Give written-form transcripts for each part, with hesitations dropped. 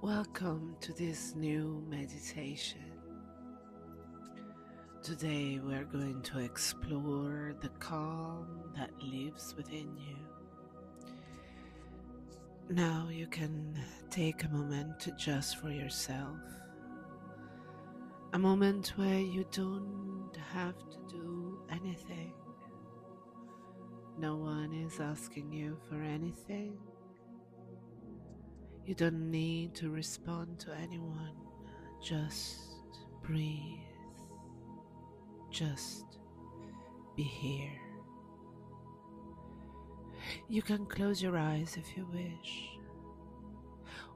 Welcome to this new meditation. Today we're going to explore the calm that lives within you. Now you can take a moment to just for yourself. A moment where you don't have to do anything. No one is asking you for anything. You don't need to respond to anyone. Just breathe. Just be here. You can close your eyes if you wish,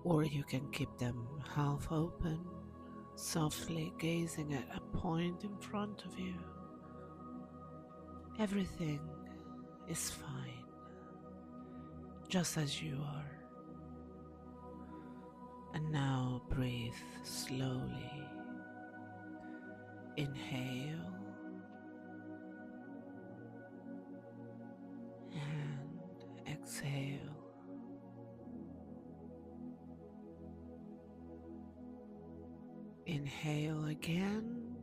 or you can keep them half open, softly gazing at a point in front of you. Everything is fine, just as you are. And now breathe slowly. Inhale and exhale. Inhale again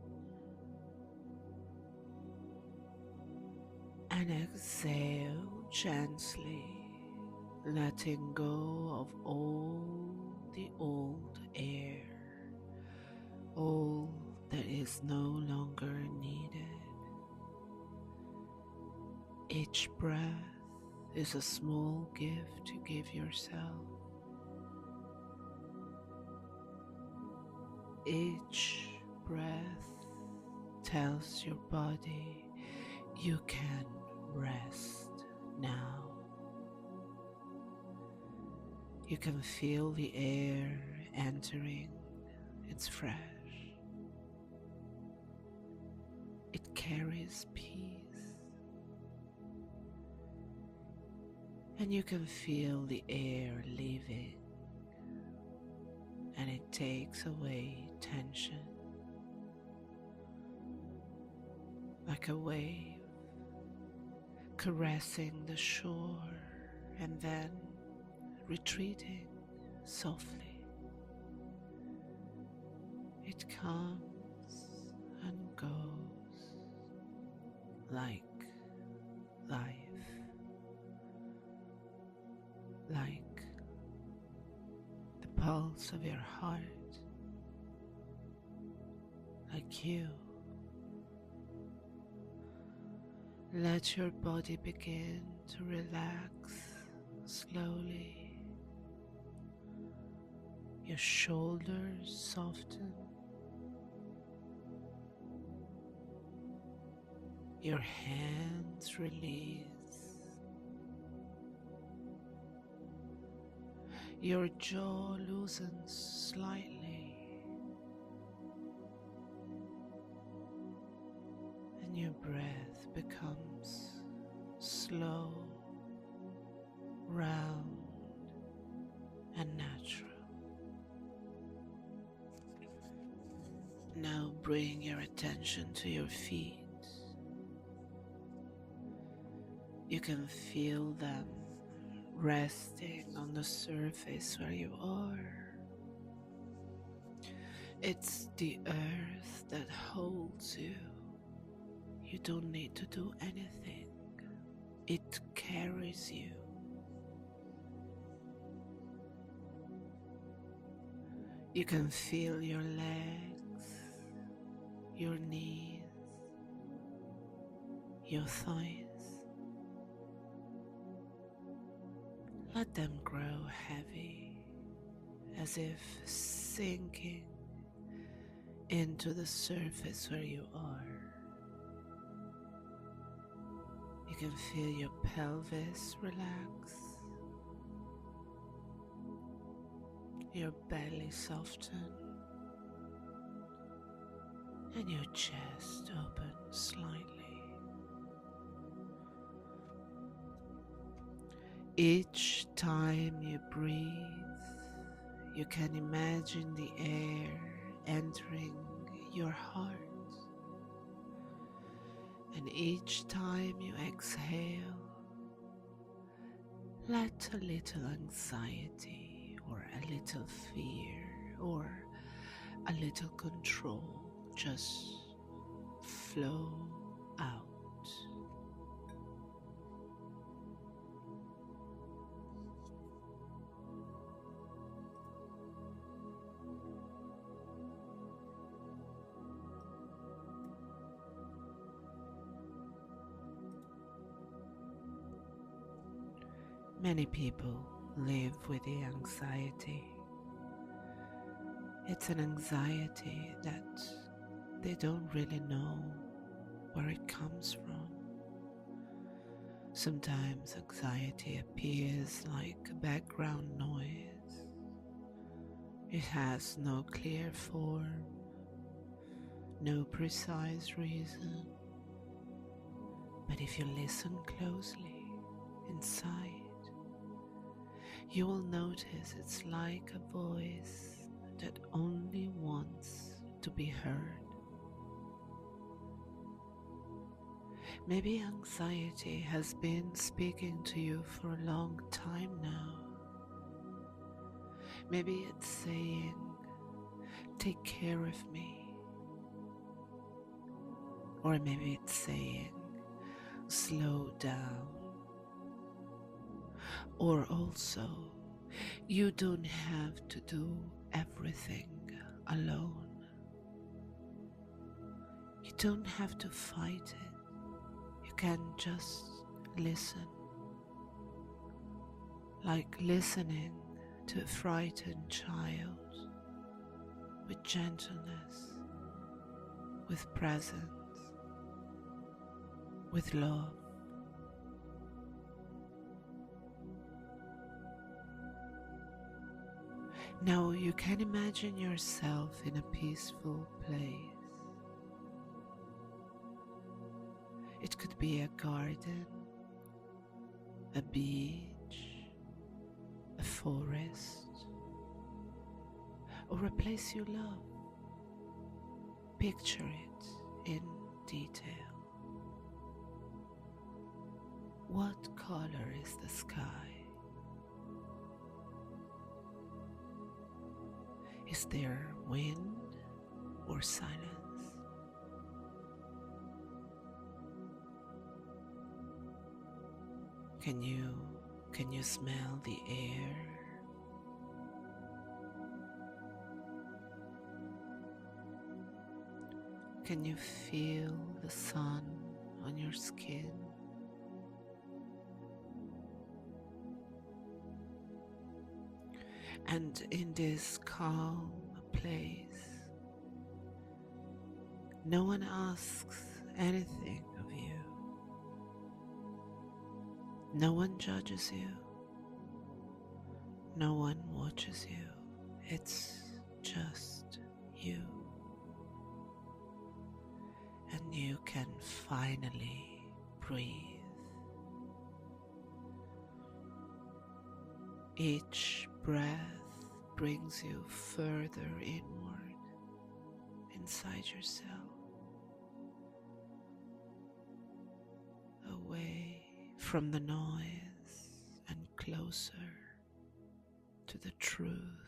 and exhale gently, letting go of all the old air, all that is no longer needed. Each breath is a small gift to give yourself. Each breath tells your body you can rest now. You can feel the air entering. It's fresh. It carries peace. And you can feel the air leaving. And it takes away tension. Like a wave caressing the shore and then retreating softly. It comes and goes like life, like the pulse of your heart, like you. Let your body begin to relax slowly. Your shoulders soften. Your hands release. Your jaw loosens slightly. And your breath becomes slow, round, and natural. Now bring your attention to your feet. You can feel them resting on the surface where you are. It's the earth that holds you. You don't need to do anything. It carries you. You can feel your legs, your knees, your thighs. Let them grow heavy, as if sinking into the surface where you are. You can feel your pelvis relax, your belly soften, and your chest open slightly. Each time you breathe, you can imagine the air entering your heart. And each time you exhale, let a little anxiety or a little fear or a little control just flow out. Many people live with the anxiety. It's an anxiety that they don't really know where it comes from. Sometimes anxiety appears like a background noise. It has no clear form, no precise reason. But if you listen closely inside, you will notice it's like a voice that only wants to be heard. Maybe anxiety has been speaking to you for a long time now. Maybe it's saying, "Take care of me." Or maybe it's saying, "Slow down." Or also, you don't have to do everything alone. You don't have to fight it. You can just listen. Like listening to a frightened child, with gentleness, with presence, with love. Now you can imagine yourself in a peaceful place. It could be a garden, a beach, a forest, or a place you love. Picture it in detail. What color is the sky? Is there wind or silence? Can you smell the air? Can you feel the sun on your skin? And in this calm place, no one asks anything of you. No one judges you. No one watches you. It's just you. And you can finally breathe. Each breath brings you further inward, inside yourself, away from the noise and closer to the truth.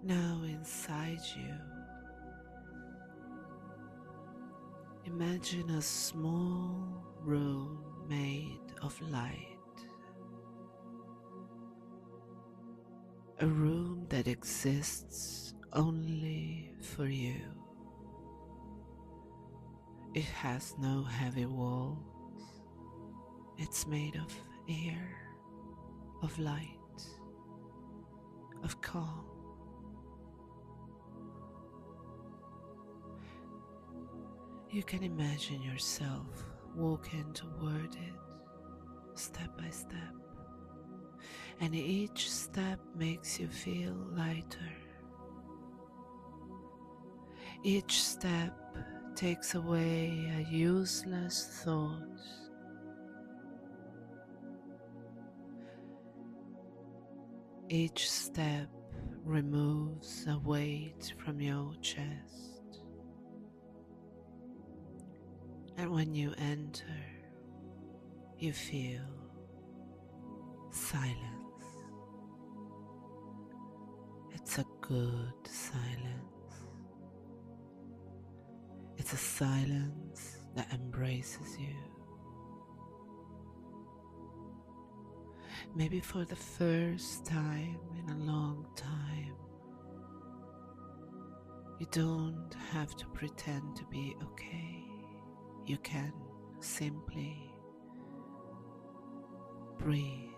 Now inside you, imagine a small room made of light. A room that exists only for you. It has no heavy walls. It's made of air, of light, of calm. You can imagine yourself walking toward it step by step, and each step makes you feel lighter. Each step takes away a useless thought. Each step removes a weight from your chest. And when you enter, you feel silence. It's a good silence. It's a silence that embraces you. Maybe for the first time in a long time, you don't have to pretend to be okay. You can simply breathe.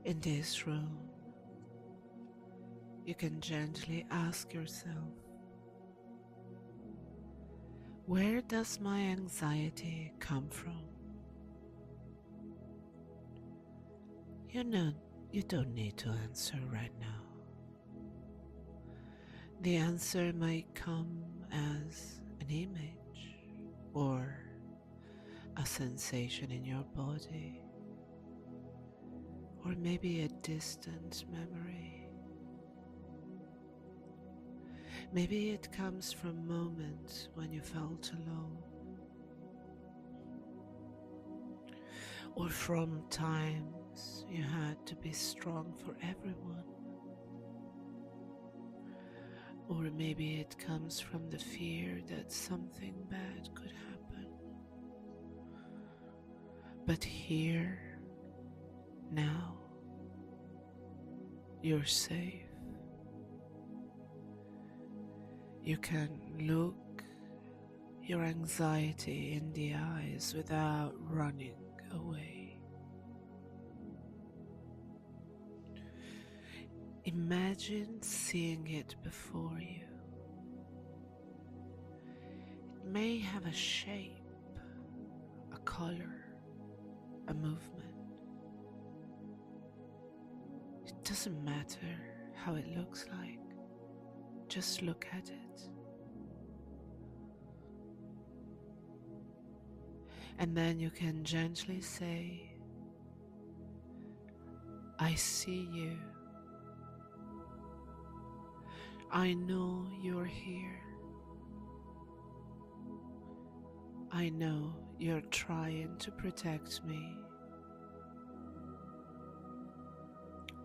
In this room, you can gently ask yourself, where does my anxiety come from? You don't need to answer right now. The answer might come as an image or a sensation in your body, or maybe a distant memory. Maybe it comes from moments when you felt alone, or from times you had to be strong for everyone. Or maybe it comes from the fear that something bad could happen. But here, now, you're safe. You can look your anxiety in the eyes without running away. Imagine seeing it before you. It may have a shape, a color, a movement. It doesn't matter how it looks like. Just look at it. And then you can gently say, I see you. I know you're here. I know you're trying to protect me.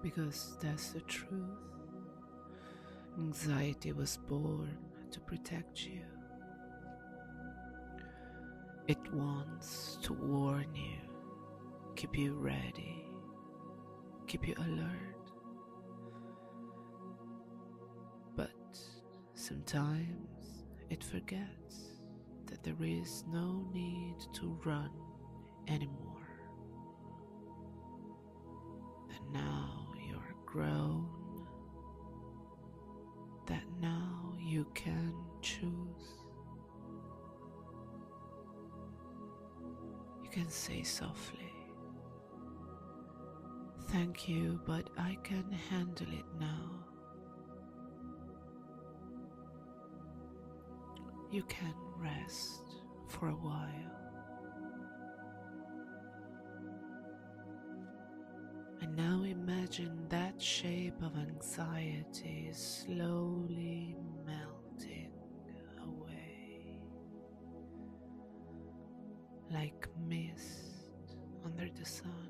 Because that's the truth. Anxiety was born to protect you. It wants to warn you, keep you ready, keep you alert. But sometimes it forgets that there is no need to run anymore. That now you're grown, that now you can choose. You can say softly, thank you, but I can handle it now. You can rest for a while. And now imagine that shape of anxiety slowly melting away, like mist under the sun.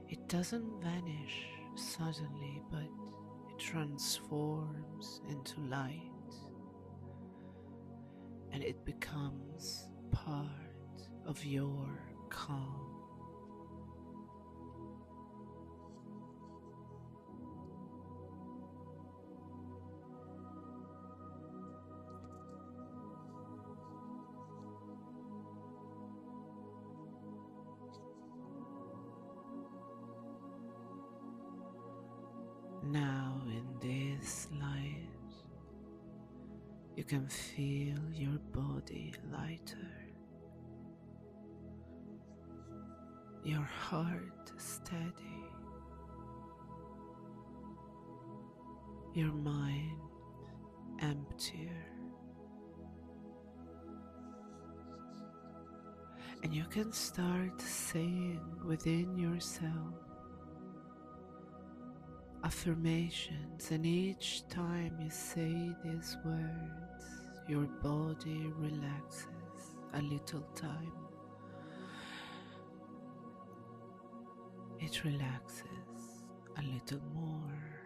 It doesn't vanish suddenly, but it transforms into light and it becomes part of your calm. Now, in this light, you can feel your body lighter, your heart steady, your mind emptier, and you can start saying within yourself affirmations, and each time you say these words, your body relaxes a little time. It relaxes a little more,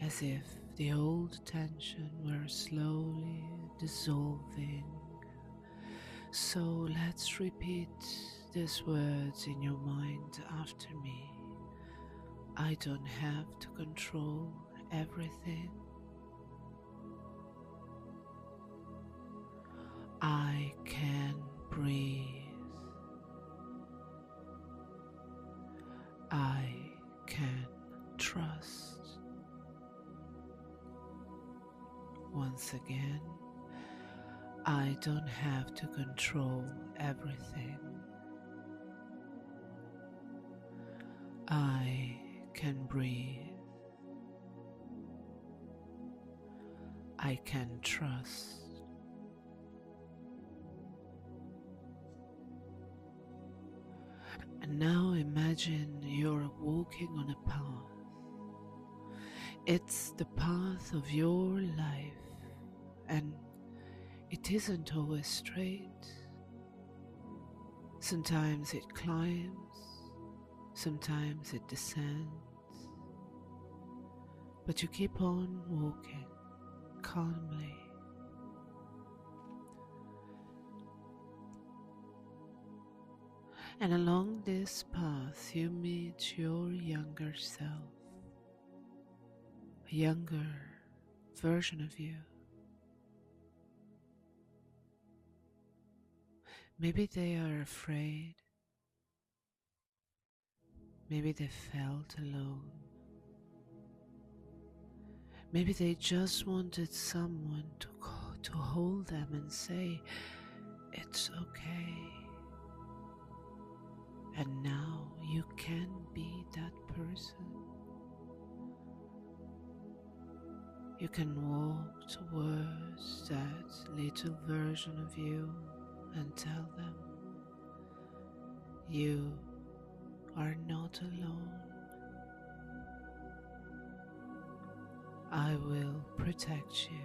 as if the old tension were slowly dissolving. So let's repeat these words in your mind after me. I don't have to control everything. I can breathe. I can trust. Once again, I don't have to control everything. I can breathe. I can trust. And now imagine you're walking on a path. It's the path of your life, and it isn't always straight. Sometimes it climbs, sometimes it descends, but you keep on walking calmly. And along this path you meet your younger self, a younger version of you. Maybe they are afraid, maybe they felt alone, maybe they just wanted someone to hold them and say, it's okay. And now you can be that person. You can walk towards that little version of you and tell them, you are not alone. I will protect you.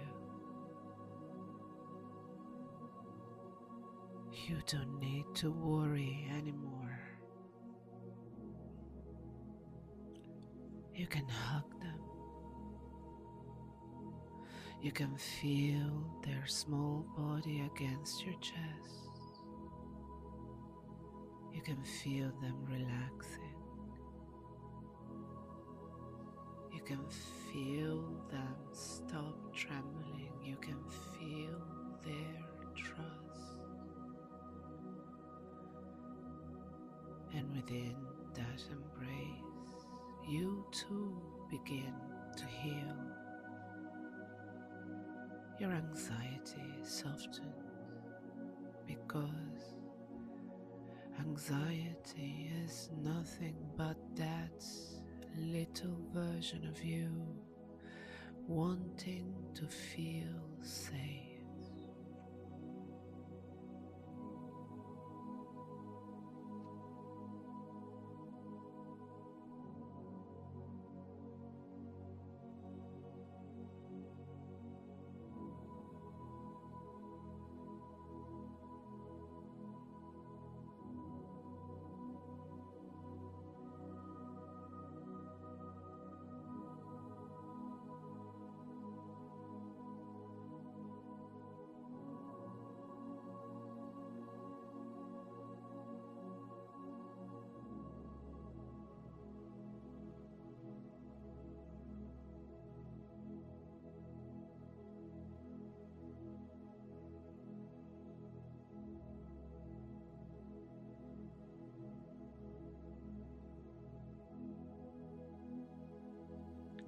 You don't need to worry anymore. You can hug them. You can feel their small body against your chest. You can feel them relaxing. You can feel them stop trembling. You can feel their trust. And within that embrace, you too begin to heal. Your anxiety softens, because anxiety is nothing but that little version of you wanting to feel safe.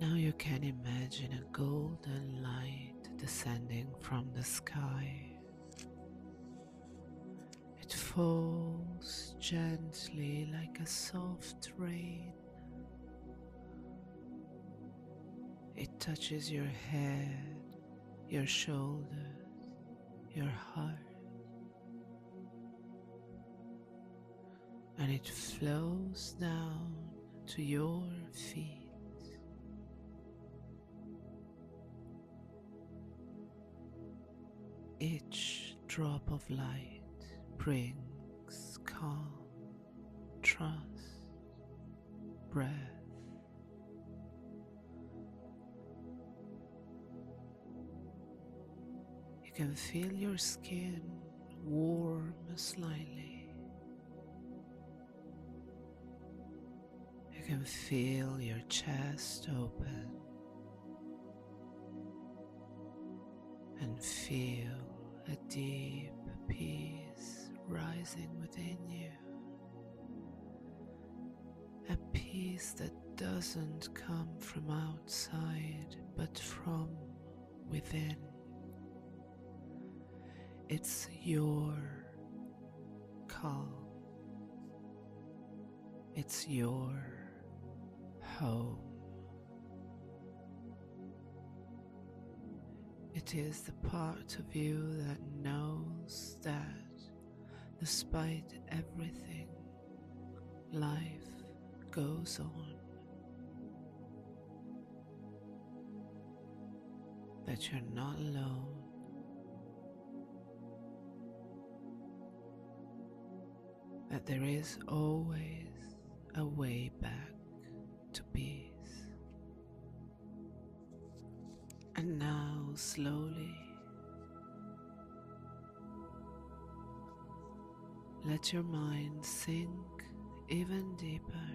Now you can imagine a golden light descending from the sky. It falls gently like a soft rain. It touches your head, your shoulders, your heart, and it flows down to your feet. Each drop of light brings calm, trust, breath. You can feel your skin warm slightly. You can feel your chest open and feel a deep peace rising within you. A peace that doesn't come from outside but from within. It's your calm. It's your home. It is the part of you that knows that despite everything, life goes on. That you're not alone. That there is always a way back to peace. And now slowly let your mind sink even deeper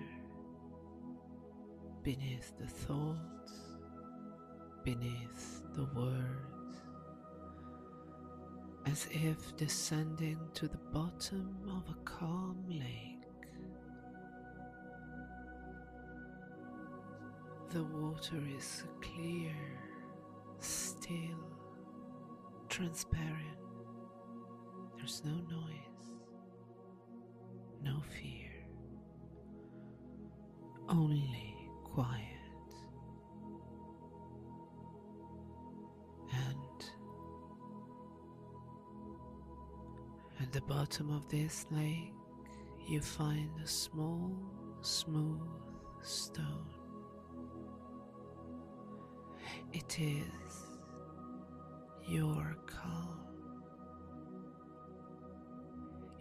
beneath the thoughts, beneath the words, as if descending to the bottom of a calm lake. The water is clear, still, transparent. There's no noise, no fear, only quiet. And at the bottom of this lake, you find a small, smooth stone. It is your calm.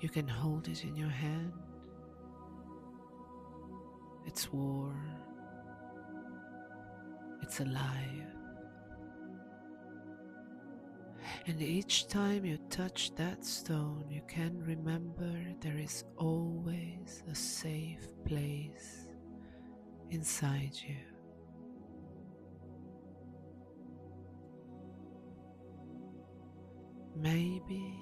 You can hold it in your hand. It's warm. It's alive. And each time you touch that stone, you can remember there is always a safe place inside you. Maybe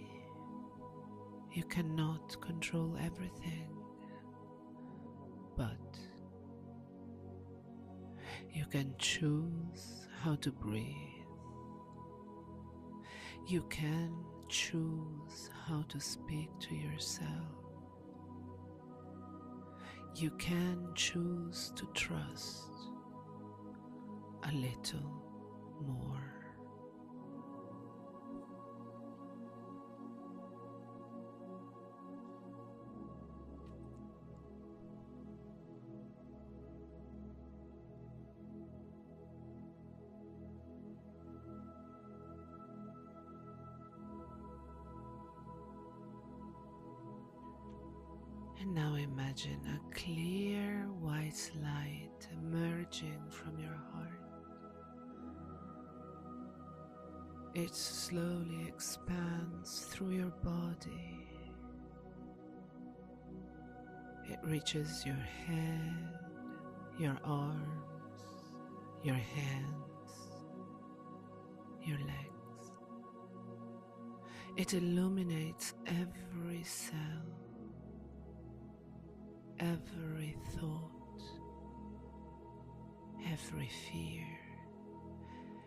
you cannot control everything, but you can choose how to breathe. You can choose how to speak to yourself. You can choose to trust a little more. And now imagine a clear white light emerging from your heart. It slowly expands through your body. It reaches your head, your arms, your hands, your legs. It illuminates every cell, every thought, every fear,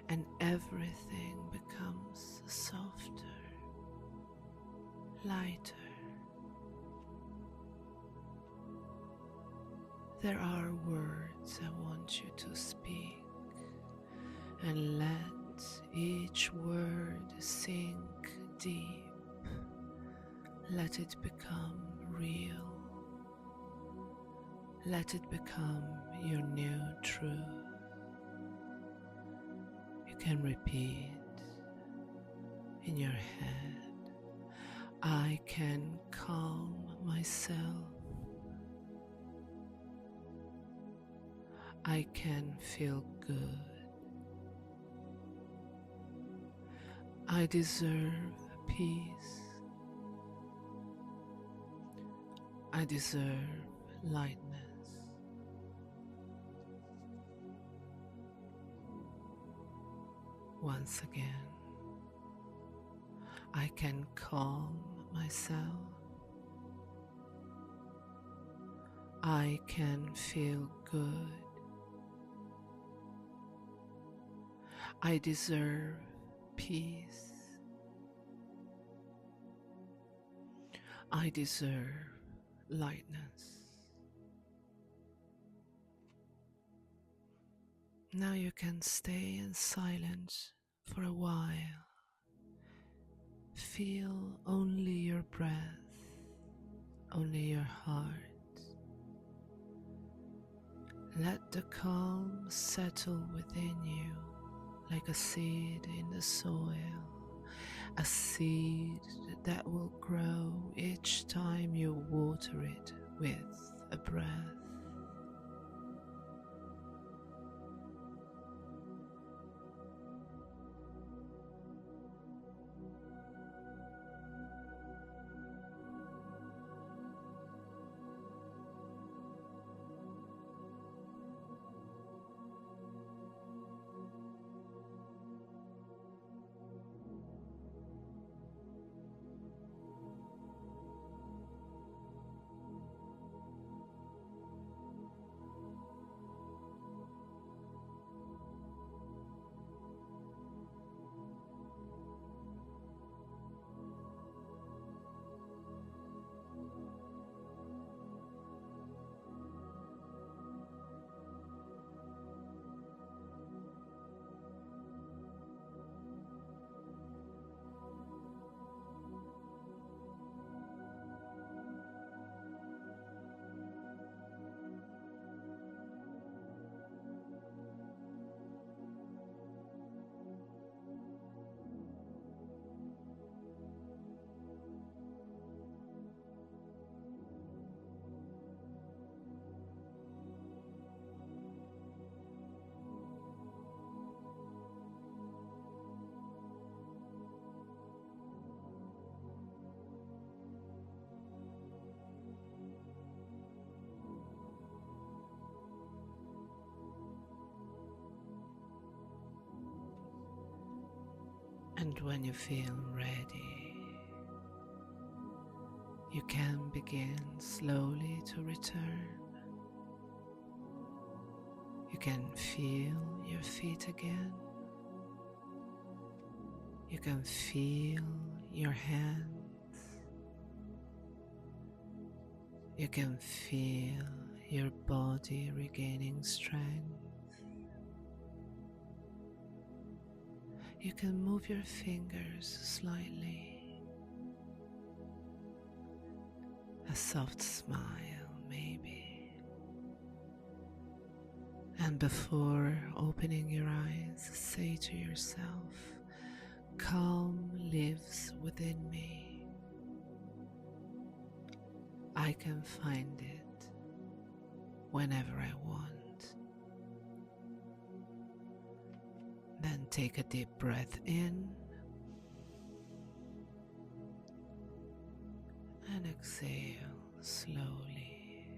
and everything becomes softer, lighter. There are words I want you to speak, and let each word sink deep. Let it become real. Let it become your new truth. You can repeat in your head, I can calm myself. I can feel good. I deserve peace. I deserve lightness. Once again, I can calm myself. I can feel good. I deserve peace. I deserve lightness. Now you can stay in silence for a while. Feel only your breath, only your heart. Let the calm settle within you like a seed in the soil, a seed that will grow each time you water it with a breath. And when you feel ready, you can begin slowly to return. You can feel your feet again. You can feel your hands. You can feel your body regaining strength. You can move your fingers slightly. A soft smile, maybe. And before opening your eyes, say to yourself, calm lives within me. I can find it whenever I want. Then take a deep breath in and exhale slowly.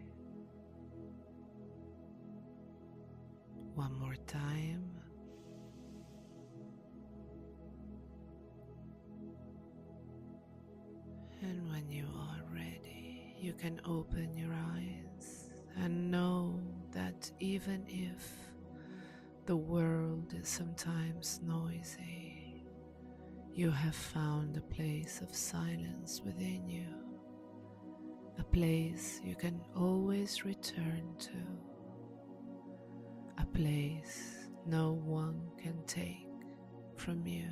One more time. And when you are ready, you can open your eyes and know that even if The world is sometimes noisy. You have found a place of silence within you, a place you can always return to, a place no one can take from you.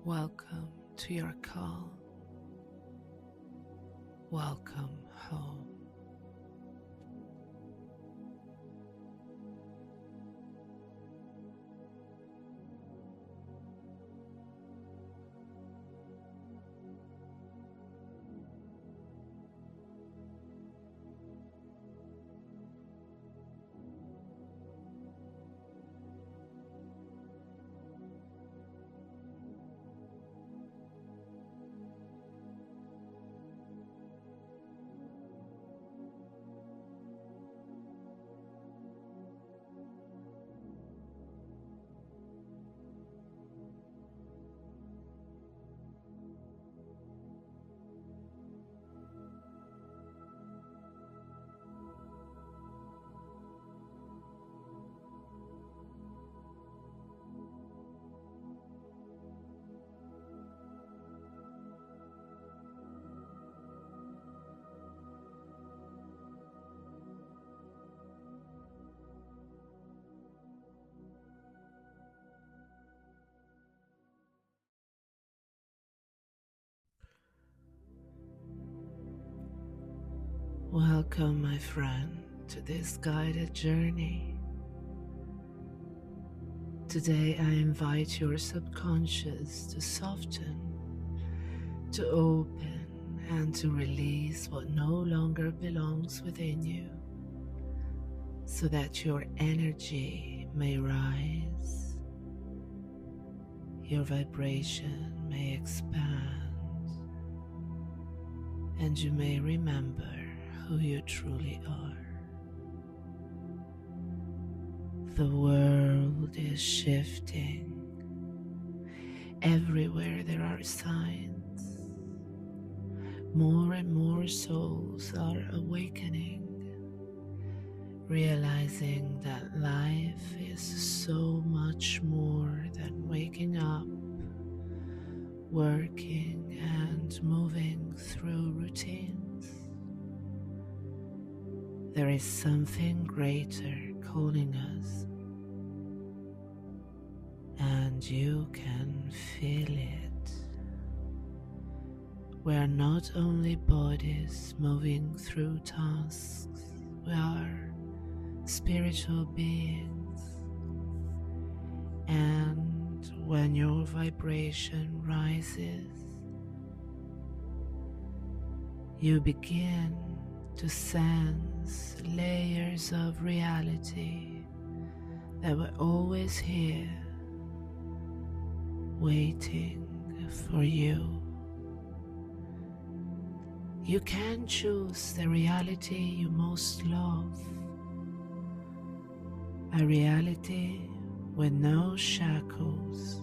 Welcome to your calm. Welcome home. Welcome, my friend, to this guided journey. Today, I invite your subconscious to soften, to open, and to release what no longer belongs within you, so that your energy may rise, your vibration may expand, and you may remember who you truly are. The world is shifting. Everywhere there are signs. More and more souls are awakening, realizing that life is so much more than waking up, working, and moving through routines. There is something greater calling us, and you can feel it. We are not only bodies moving through tasks, we are spiritual beings. And when your vibration rises, you begin to sense layers of reality that were always here, waiting for you. You can choose the reality you most love, a reality with no shackles,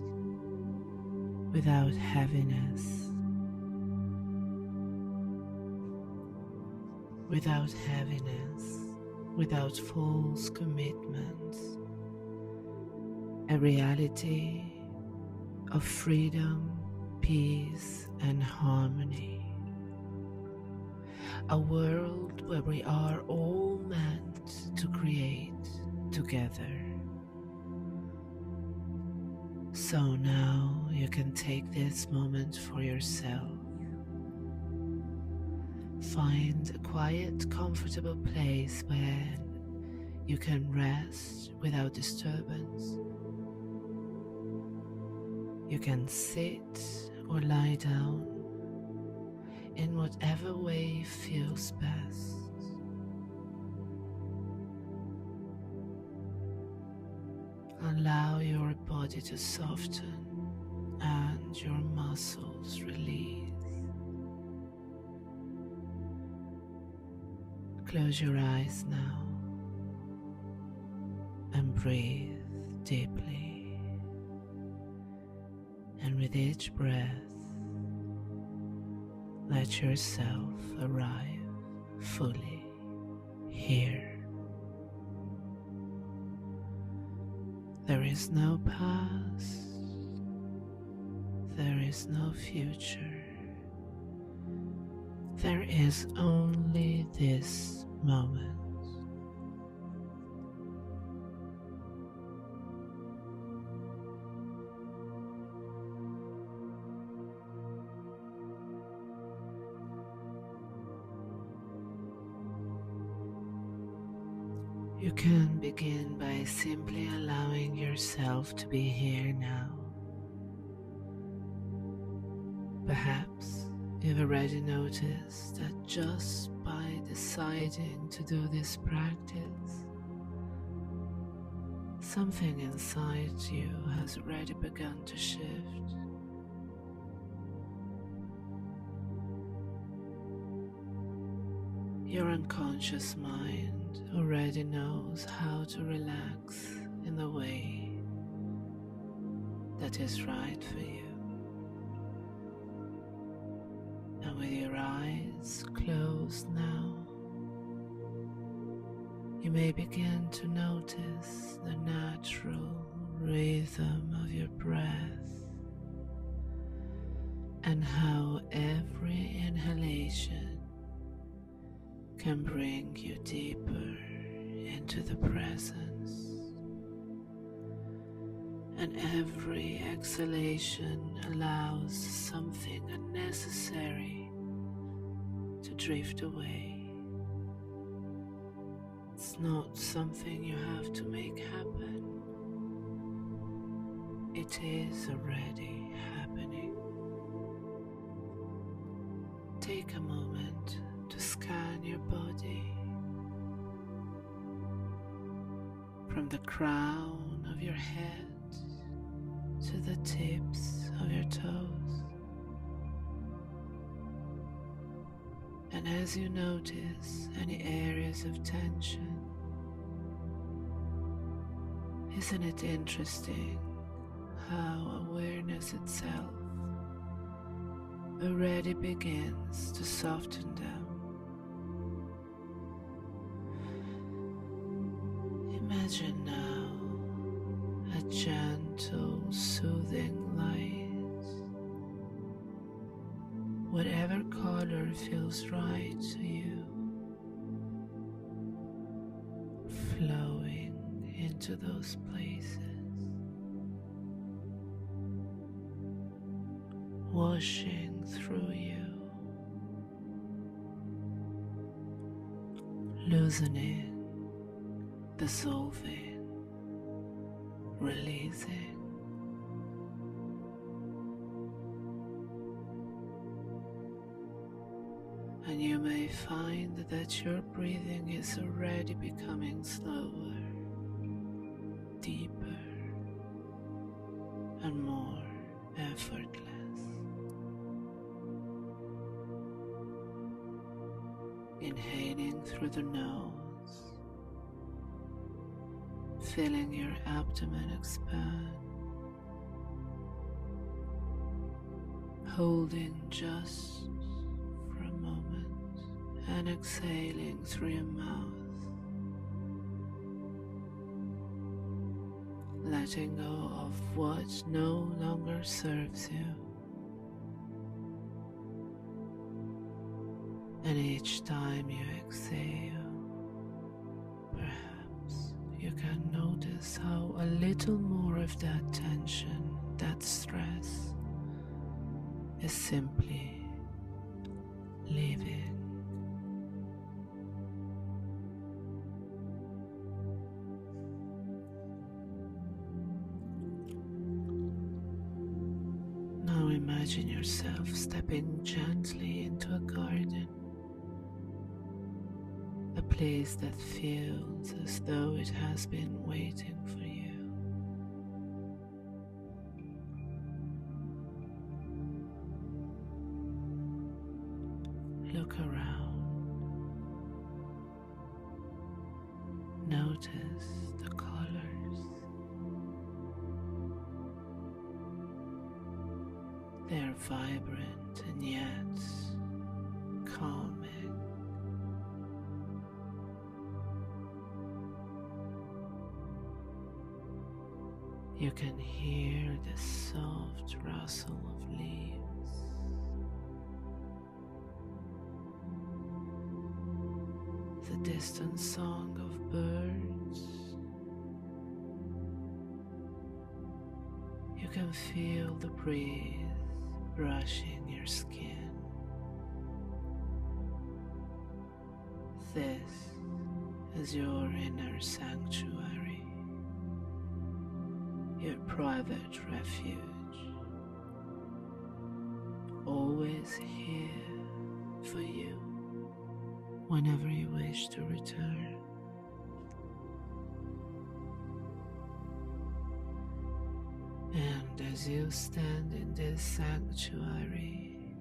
without heaviness. Without heaviness, without false commitments, a reality of freedom, peace, and harmony. A world where we are all meant to create together. So now you can take this moment for yourself. Find a quiet, comfortable place where you can rest without disturbance. You can sit or lie down in whatever way feels best. Allow your body to soften and your muscles release. Close your eyes now and breathe deeply. And with each breath, let yourself arrive fully here is no past, there is no future, there is only this moment. You can begin by simply allowing yourself to be here now. Perhaps you've already noticed that just by deciding to do this practice, something inside you has already begun to shift. Your unconscious mind already knows how to relax in the way that is right for you. And with your eyes closed now, you may begin to notice the natural rhythm of your breath and how every inhalation can bring you deeper into the presence, and every exhalation allows something unnecessary to drift away. It's not something you have to make happen, it is already happening. Take a moment to scan your body from the crown of your head to the tips of your toes. And as you notice any areas of tension, isn't it interesting how awareness itself already begins to soften them? Imagine now a gentle, soothing light, whatever color feels right to you, flowing into those places, washing through you, loosening, dissolving, releasing. And you may find that your breathing is already becoming slower, deeper, and more effortless. Inhaling through the nose, feeling your abdomen expand, holding just for a moment, and exhaling through your mouth, letting go of what no longer serves you. And each time you exhale, perhaps you can notice how a little more of that tension, that stress, is simply leaving. Now imagine yourself stepping gently into a garden, a place that feels as though it has been waiting for you. Look around. Notice the colors. They're vibrant and yet calming. You can hear the soft rustle of leaves, the distant song of birds. You can feel the breeze brushing your skin. This is your inner sanctuary, your private refuge, always here for you whenever you wish to return. And as you stand in this sanctuary,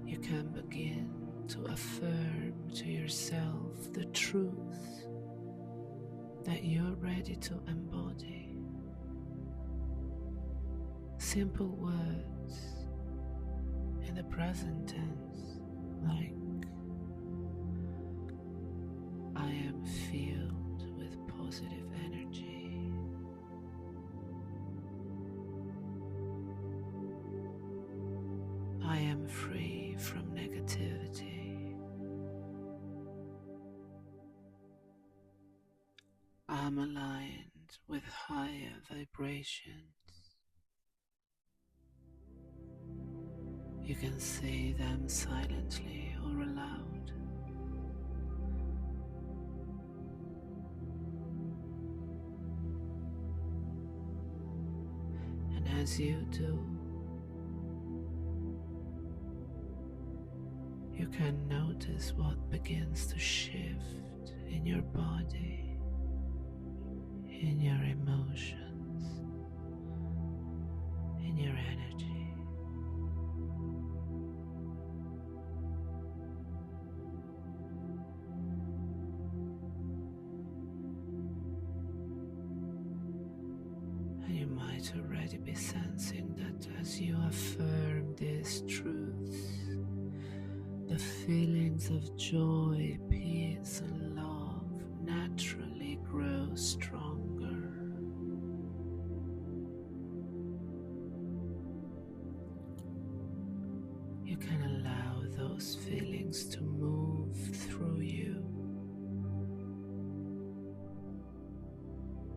you can begin to affirm to yourself the truth that you're ready to embody. Simple words in the present tense, like, I am filled with positive energy. I am free from negativity. I'm aligned with higher vibrations. You can say them silently or aloud. And as you do, you can notice what begins to shift in your body, in your emotions, in your energy. And you might already be sensing that as you affirm these truths, the feelings of joy, peace, and love naturally grow stronger. You can allow those feelings to move through you.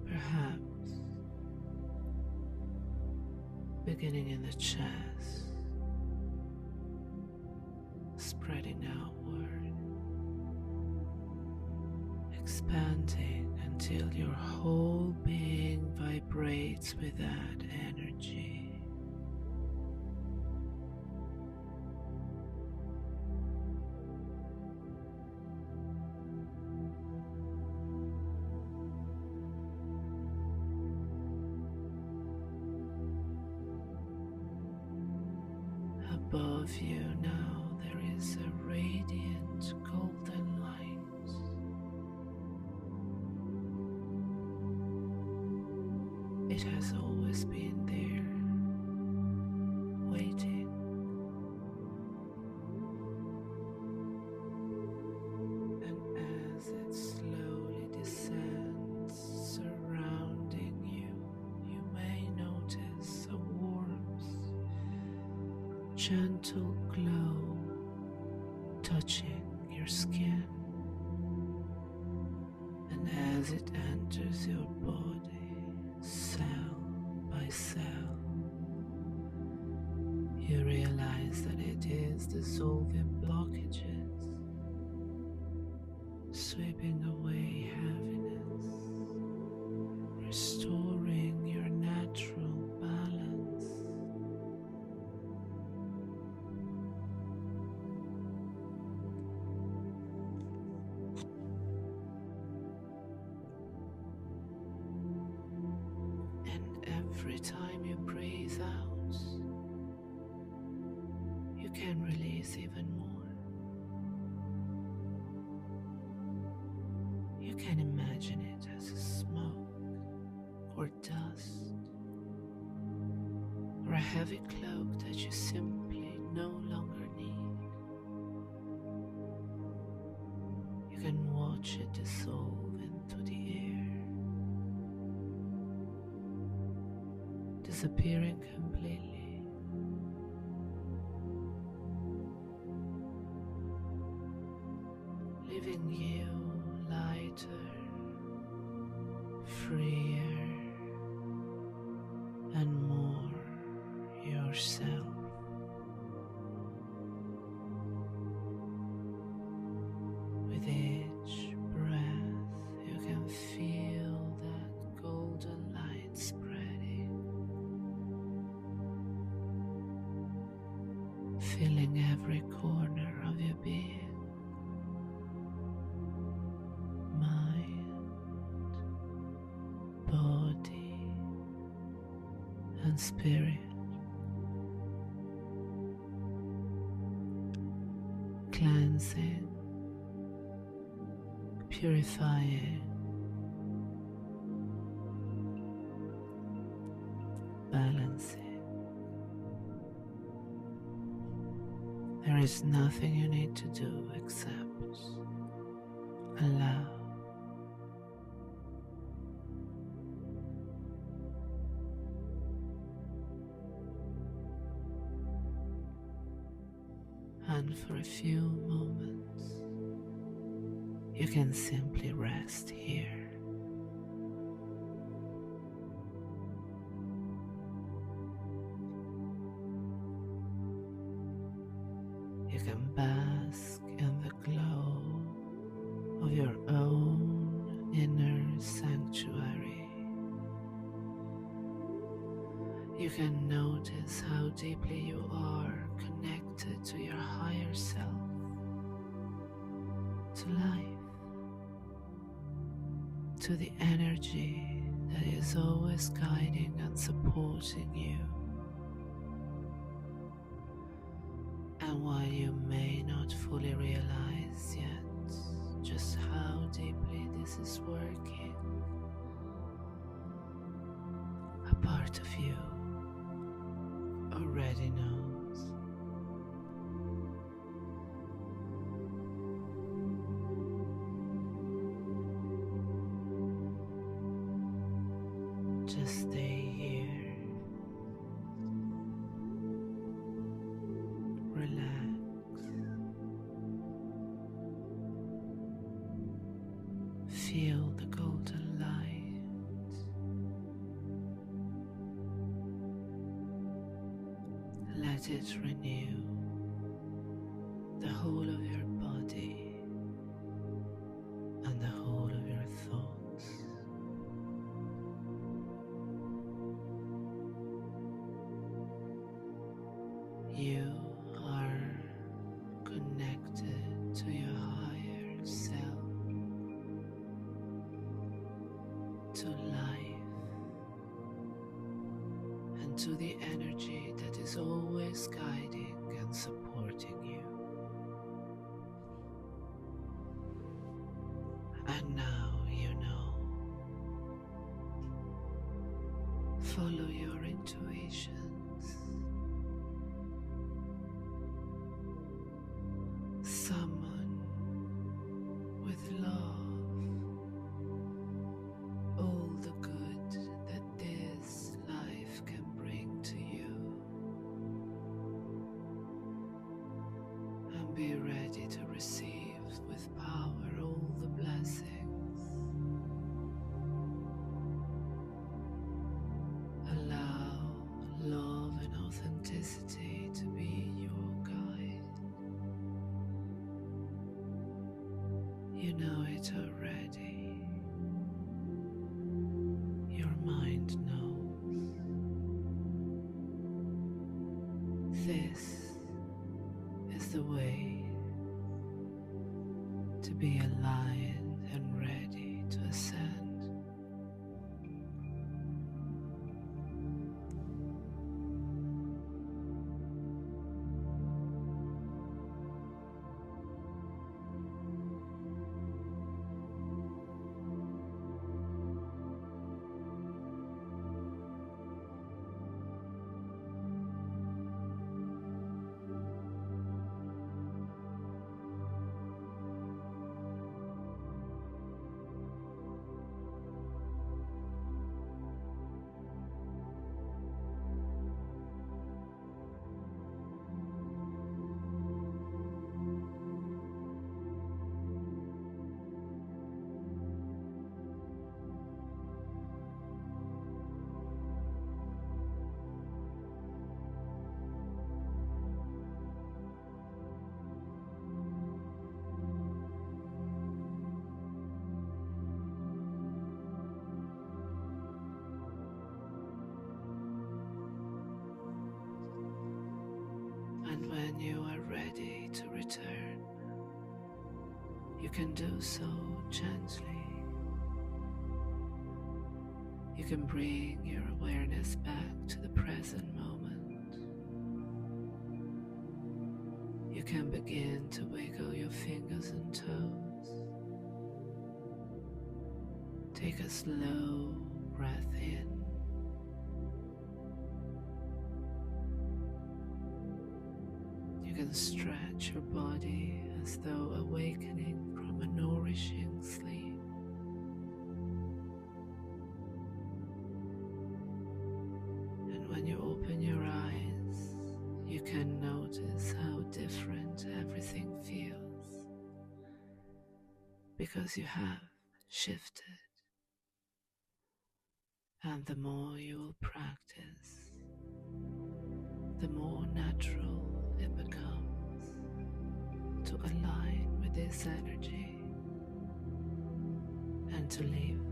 Perhaps beginning in the chest, spreading outward, expanding until your whole being vibrates with that energy. Above you now there is a radiant golden light. It has always been there, waiting. And as it slowly descends, surrounding you, you may notice a warmth, gentle glow touching your skin. And as it enters your body, cell by cell, you realize that it is dissolving blockages, sweeping away heaviness, restoring your natural balance. And every time you breathe out, you can release even more. You can imagine it as a smoke or dust or a heavy cloak that you simply no longer need. You can watch it dissolve into the air, disappearing completely. Leaving you lighter, freer, and more yourself. With each breath, you can feel that golden light spreading, filling every corner of your being, mind, body, and spirit, cleansing, purifying, balancing. There is nothing you need to do except allow. And for a few moments, you can simply rest here. You can bask in the glow of your own inner sanctuary. You can notice how deeply you are connected to your higher self, to life, to the energy that is always guiding and supporting you. And while you may not fully realize yet just how deeply this is working, a part of you already knows. Just stay here, relax, feel the golden light, let it renew the whole of your body and the whole of your thoughts. You are connected to your higher self, to life, and to the energy that is always guiding and supporting you. And now you know. Follow your intuitions. Summon with love all the good that this life can bring to you, and be ready to receive with power all the blessings. Allow love and authenticity to be your guide. You know it already. Your mind knows. This is the way to be aligned and ready to ascend. when you are ready to return, you can do so gently. You can bring your awareness back to the present moment. You can begin to wiggle your fingers and toes. Take a slow breath in. You can stretch your body as though awakening from a nourishing sleep. And when you open your eyes, you can notice how different everything feels, because you have shifted. And the more you will practice, the more natural it becomes to align with this energy and to live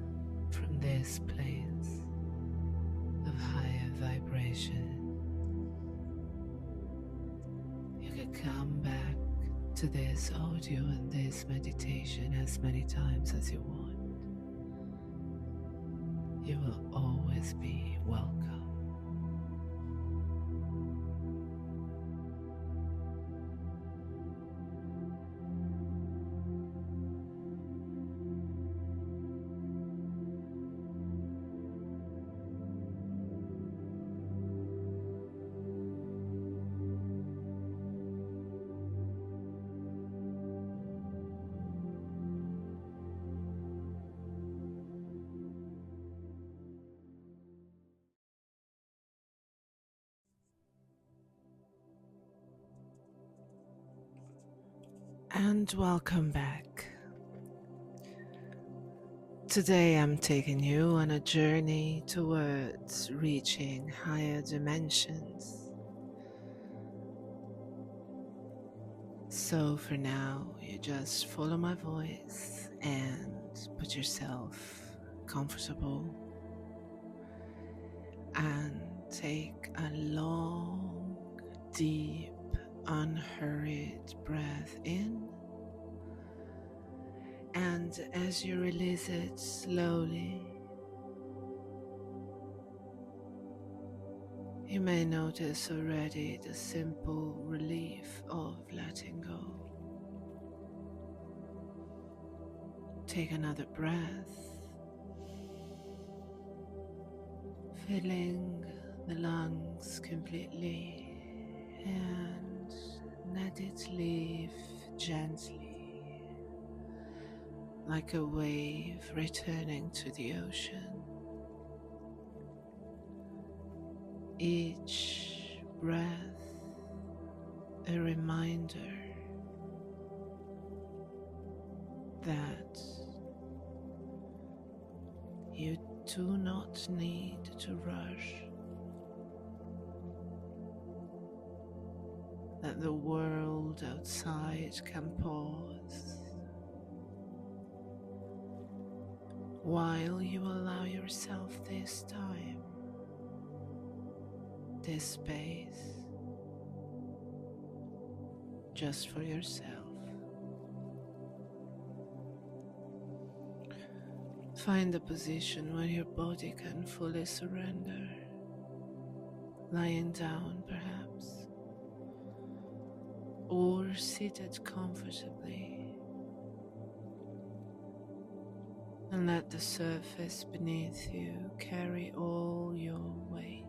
from this place of higher vibration. You can come back to this audio and this meditation as many times as you want. You will always be welcome. And welcome back. Today I'm taking you on a journey towards reaching higher dimensions. So for now, you just follow my voice and put yourself comfortable and take a long, deep, unhurried breath in. And as you release it slowly, you may notice already the simple relief of letting go. Take another breath, filling the lungs completely, and let it leave gently, like a wave returning to the ocean. Each breath a reminder that you do not need to rush, that the world outside can pause while you allow yourself this time, this space, just for yourself. Find a position where your body can fully surrender, lying down perhaps, or seated comfortably, and let the surface beneath you carry all your weight.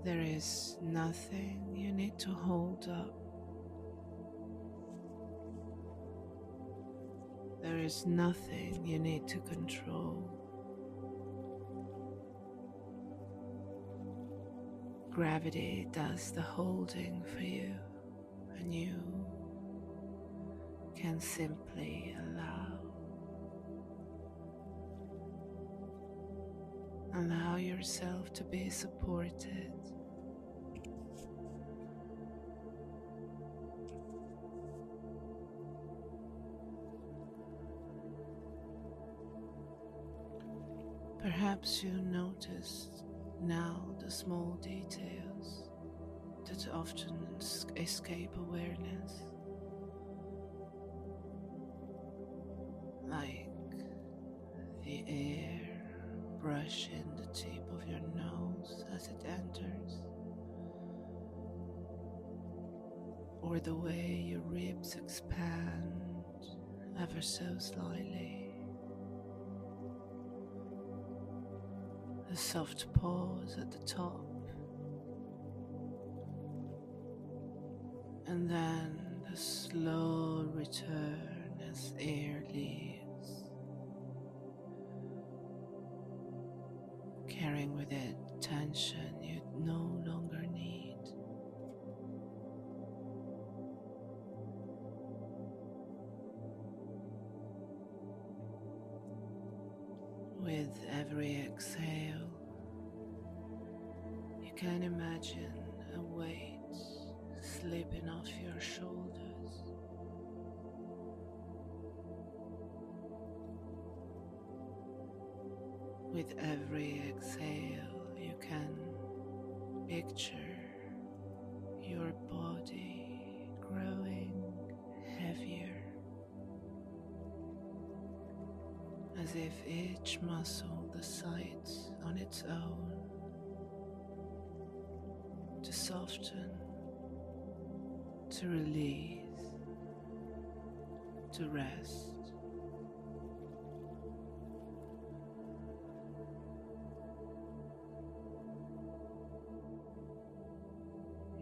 There is nothing you need to hold up. There is nothing you need to control. Gravity does the holding for you, and you can simply allow yourself to be supported. Perhaps you noticed Now the small details that often escape awareness, like the air brushing the tip of your nose as it enters, or the way your ribs expand ever so slightly, a soft pause at the top, and then the slow return as air leaves, carrying with it tension you no longer need. With every exhale, you can imagine a weight slipping off your shoulders. With every exhale, you can picture your body growing heavier, as if each muscle decides on its own to soften, to release, to rest.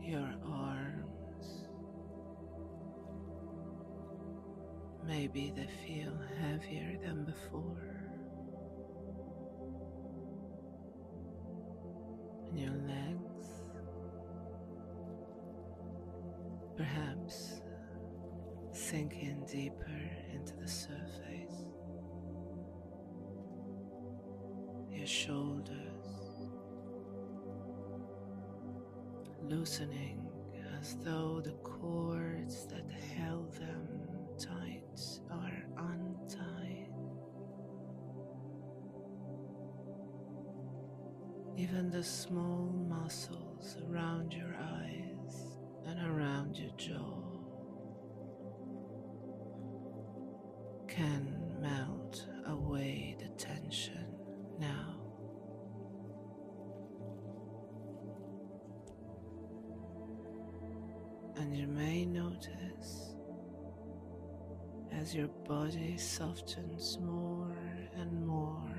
Your arms, maybe they feel heavier than before. And your legs, perhaps sinking deeper into the surface. Your shoulders loosening as though the cords that held them tight are untied. Even the small muscles around your eyes and around your jaw can melt away the tension now. And you may notice as your body softens more and more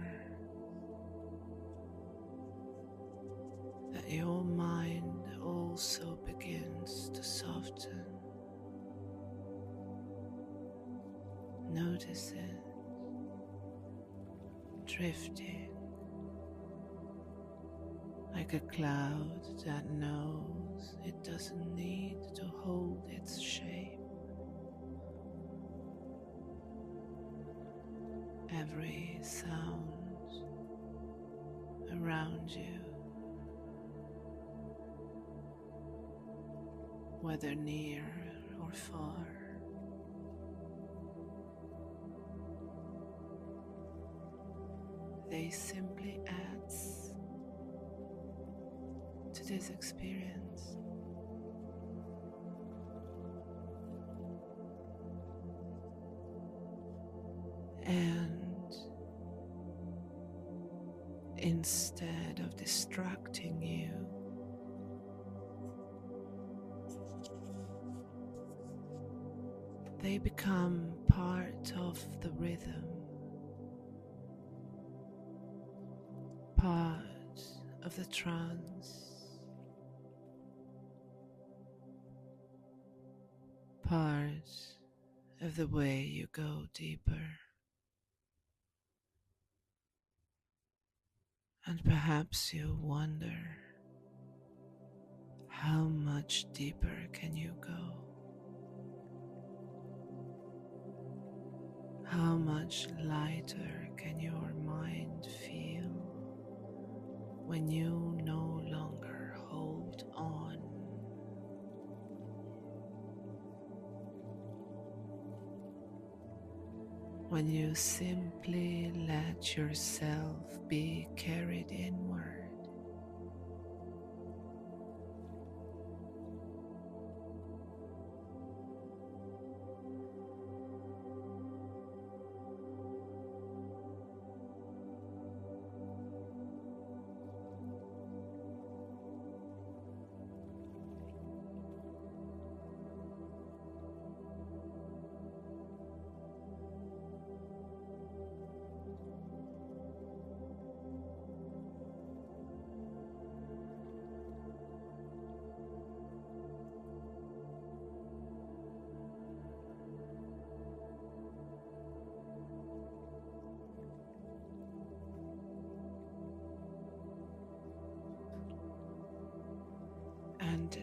that your mind also begins to soften. Notice it drifting like a cloud that knows it doesn't need to hold its shape. Every sound around you, whether near or far, they simply adds to this experience. And instead of distracting you, they become part of the rhythm, part of the trance, part of the way you go deeper. And perhaps you wonder, how much deeper can you go? How much lighter can your mind feel when you no longer hold on? When you simply let yourself be carried inward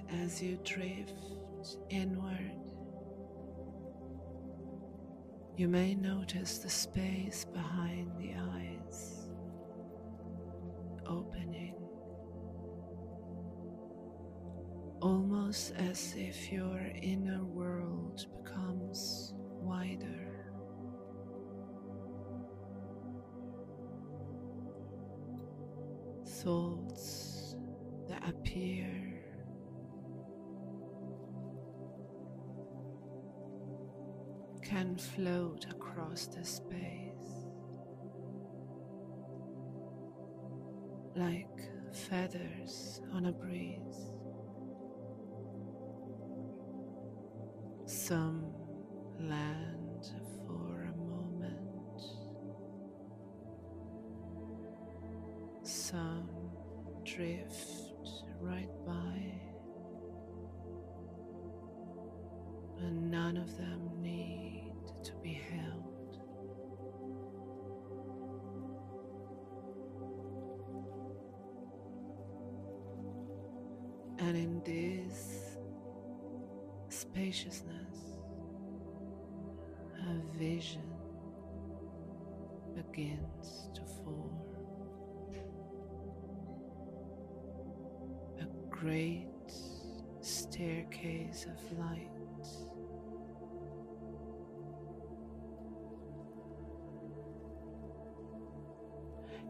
as you drift inward, you may notice the space behind the eyes opening, almost as if your inner world becomes wider. Thoughts that appear can float across the space like feathers on a breeze. Some land for a moment, some drift right by, and none of them need to be held. And in this spaciousness, a vision begins to form. A great staircase of light,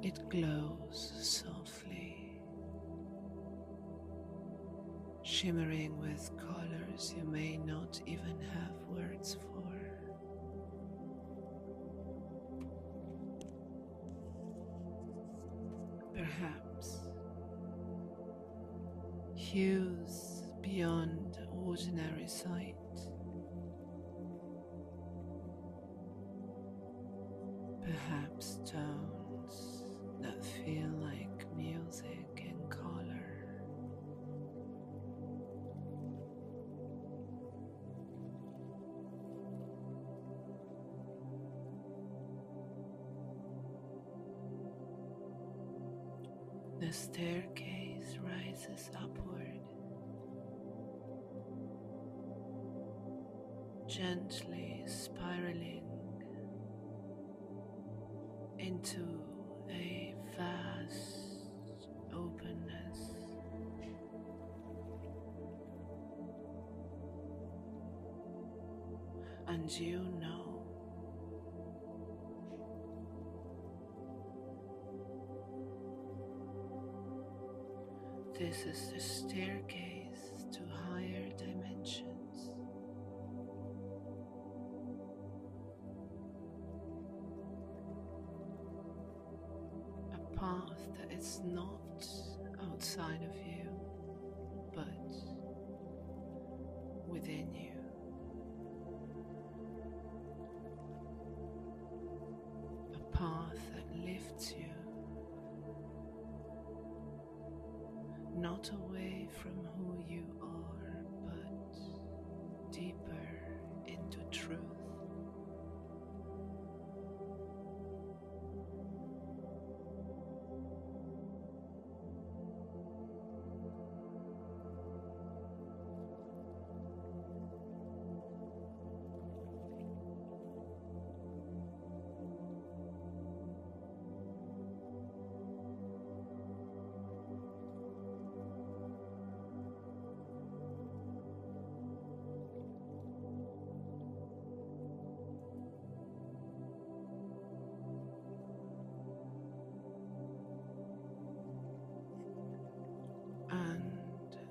it glows softly, shimmering with colors you may not even have words for. Perhaps hues beyond ordinary sight. Perhaps tones that feel like music in color. The staircase rises upward, gently spiraling into a vast openness. And you know this is the staircase to higher dimensions. A path that is not outside of you, but within you. A path that lifts you, not away from who you are, but deeper into truth.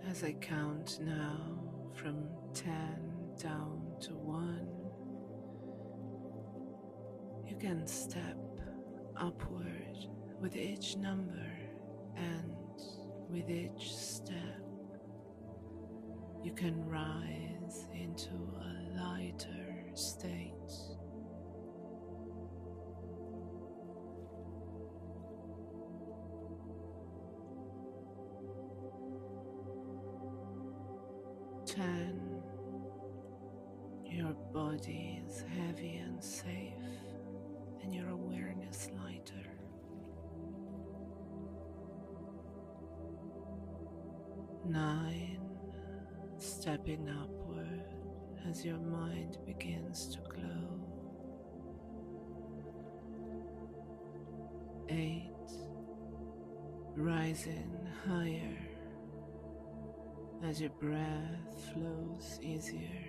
As I count now from 10 down to 1, you can step upward with each number, and with each step you can rise into a lighter state. Your body is heavy and safe, and your awareness lighter. 9, stepping upward as your mind begins to glow. 8, rising higher as your breath flows easier.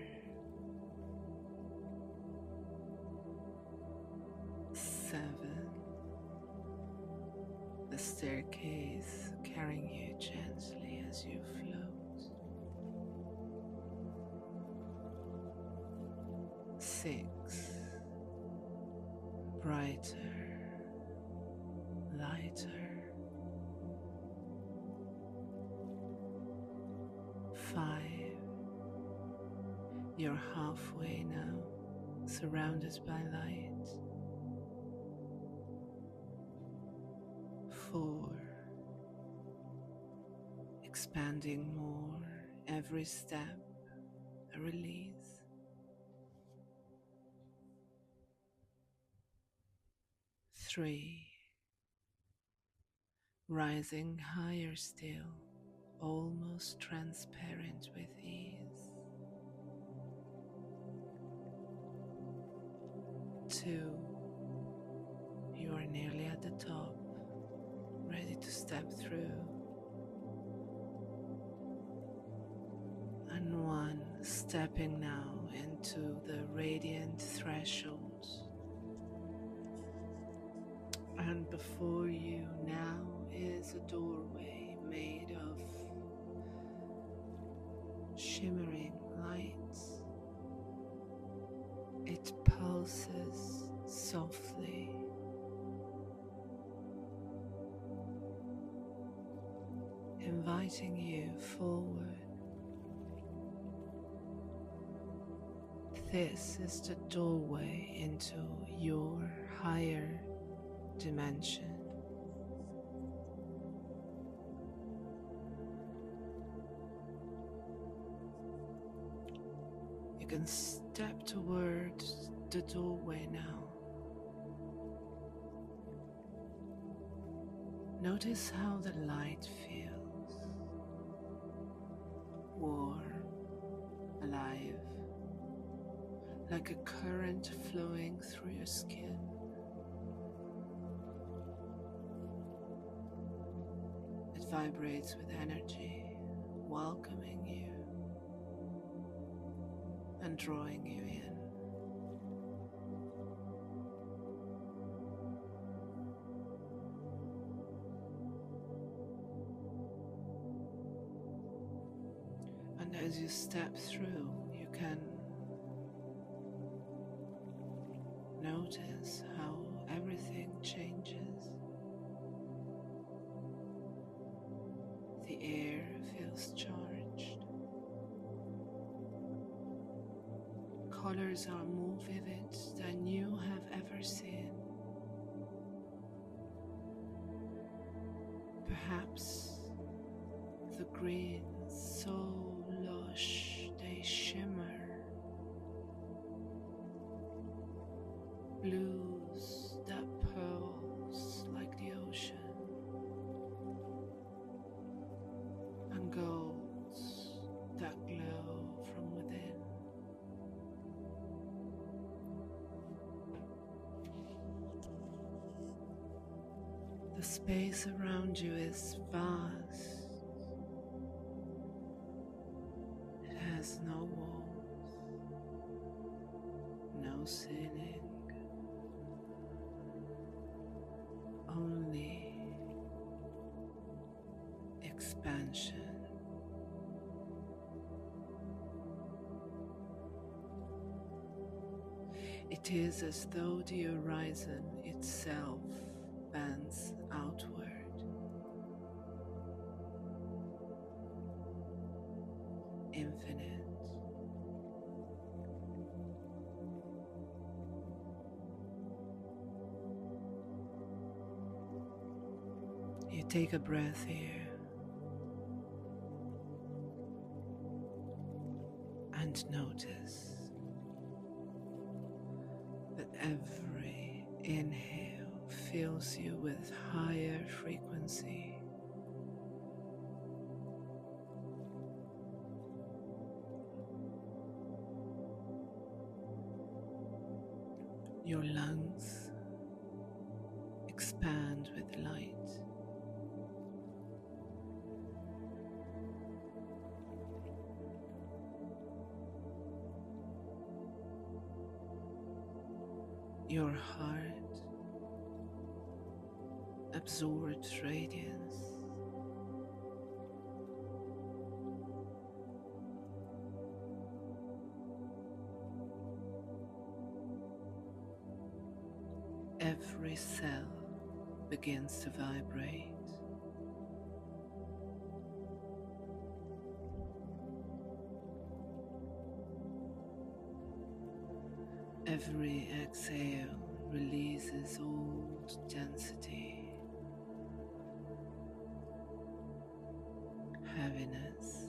7, the staircase carrying you gently as you float. 6, brighter, lighter. 5, you're halfway now, surrounded by light. 4, expanding more, every step a release. 3, rising higher still, almost transparent with ease. 2, you are nearly at the top, ready to step through. And 1, stepping now into the radiant threshold. And before you now is a doorway made of shimmering lights. It pulses softly, inviting you forward. This is the doorway into your higher dimension. You can step towards the doorway now. Notice how the light feels. Warm, alive, like a current flowing through your skin. It vibrates with energy, welcoming you and drawing you in. And as you step through, you can notice how everything changes. The air feels charged. Colors are more vivid than you have ever seen. Perhaps the greens so lush they shimmer, blues that pearls like the ocean, and golds that glow from within. The space around you is vast. It has no walls, no ceiling, only expansion. It is as though the horizon itself bends outward. Infinite. You take a breath here and notice that every inhale fills you with higher frequency. Your lungs expand with light. Your heart absorbs radiance. Every cell begins to vibrate. Every exhale releases old density, heaviness,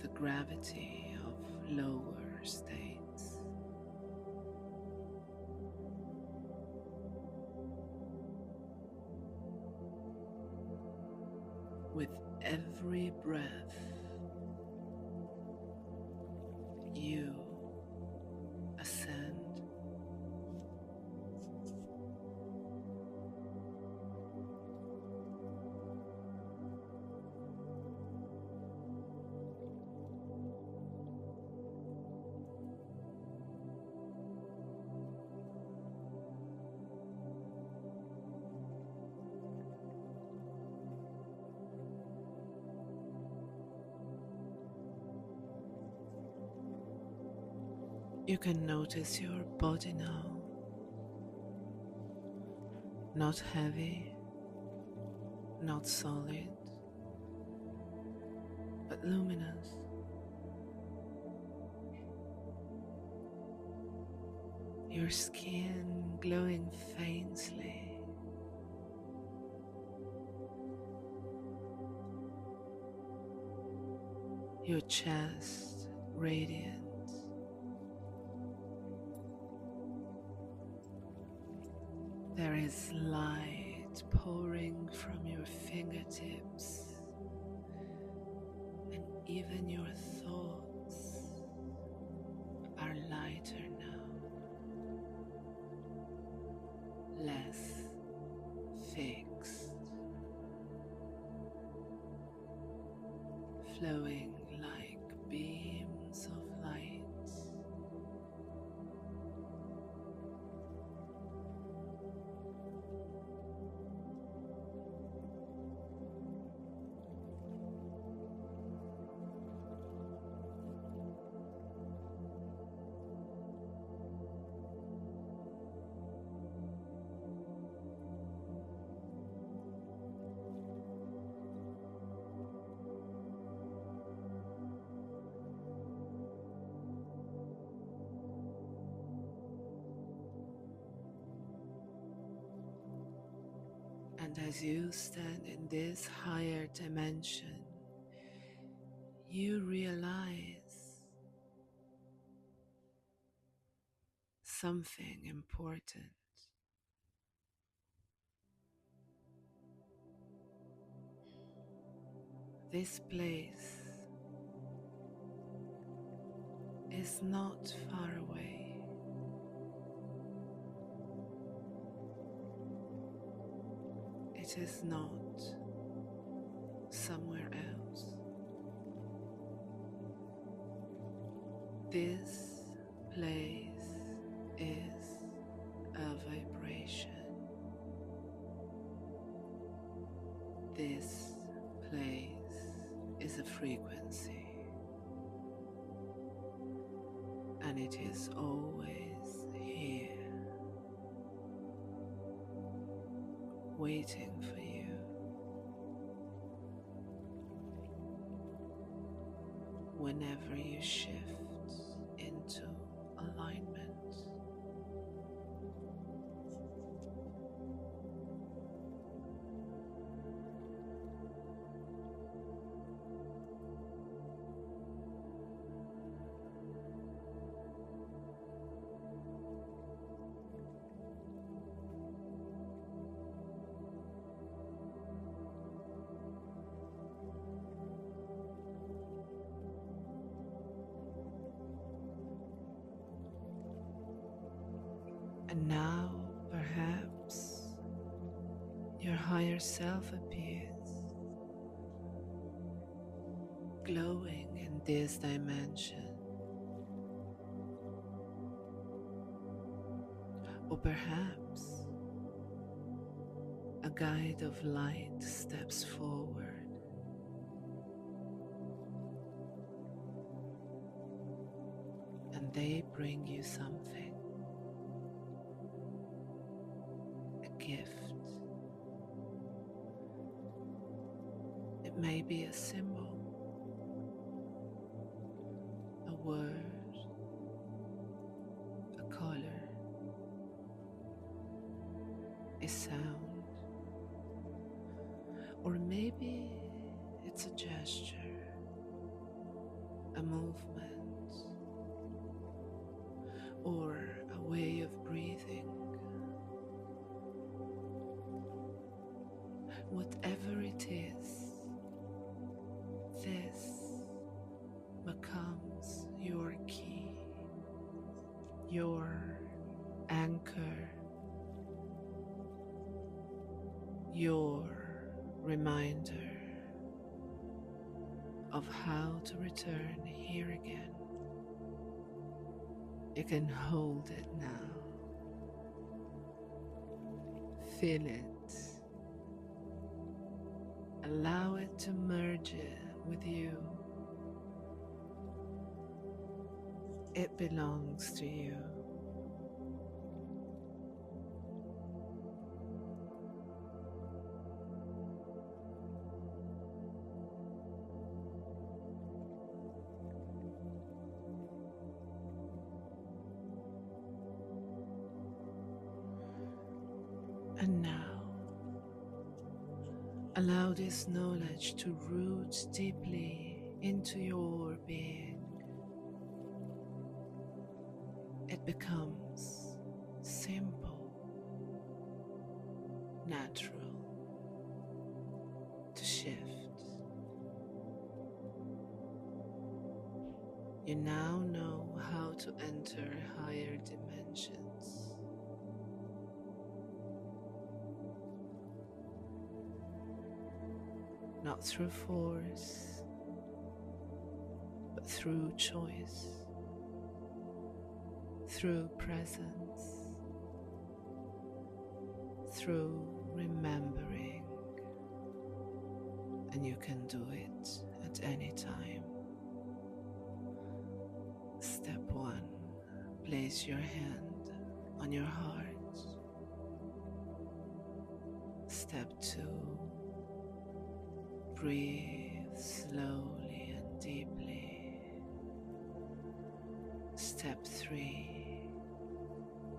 the gravity of lower states. With every breath, you ascend. You can notice your body now, not heavy, not solid, but luminous. Your skin glowing faintly, your chest radiant. There is light pouring from your fingertips, and even your thoughts are lighter now, less fixed, flowing like beams of light. And as you stand in this higher dimension, you realize something important. This place is not far away. It is not somewhere else. This place is a vibration. This place is a frequency. And it is always here, waiting for you. Whenever you shift into alignment. And now, perhaps, your higher self appears, glowing in this dimension. Or perhaps a guide of light steps forward, and they bring you something, a gift. It may be a symbol, a word, a color, a sound, or maybe it's a gesture, a movement, or a way of breathing. Whatever it is, this becomes your key, your anchor, your reminder of how to return here again. You can hold it now. Feel it. Allow it to merge it with you. It belongs to you. And now, allow this knowledge to root deeply into your being. It becomes simple, natural to shift. You now know how to enter higher dimensions. Not through force, but through choice, through presence, through remembering. And you can do it at any time. Step 1, place your hand on your heart. Step 2, breathe slowly and deeply. Step 3,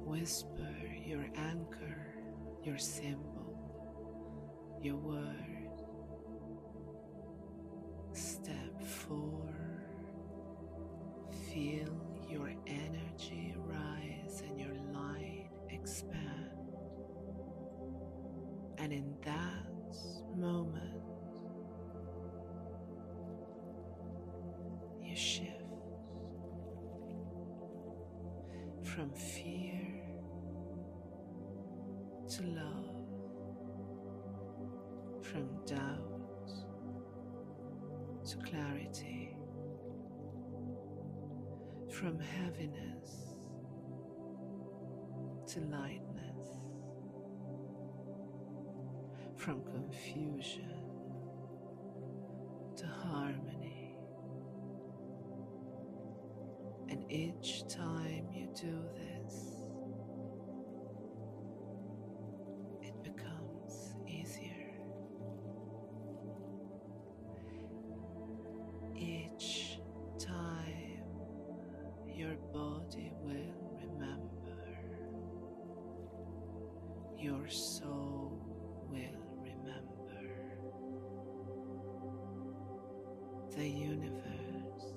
whisper your anchor, your symbol, your word. Step 4, feel your energy rise and your light expand. And in that moment, you shift from fear to love, from doubt to clarity, from heaviness to lightness, from confusion to harmony. And each time you do this, it becomes easier. Each time your body will remember, your soul will remember, the universe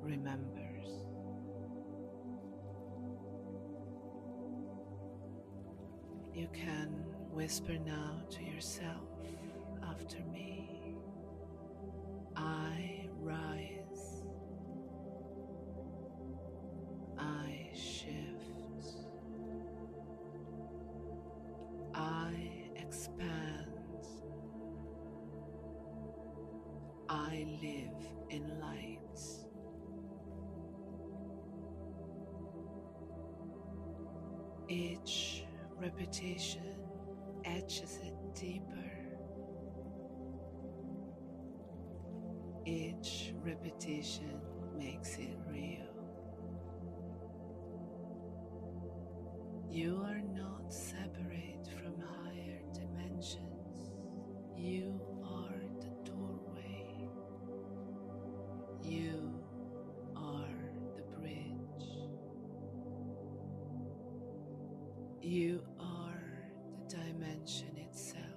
remembers. You can whisper now to yourself after me. I rise. I shift. truly live in light. Each repetition etches it deeper. Each repetition makes it real. You are not separate from higher dimensions. You are the doorway. You are the bridge. You are the dimension itself.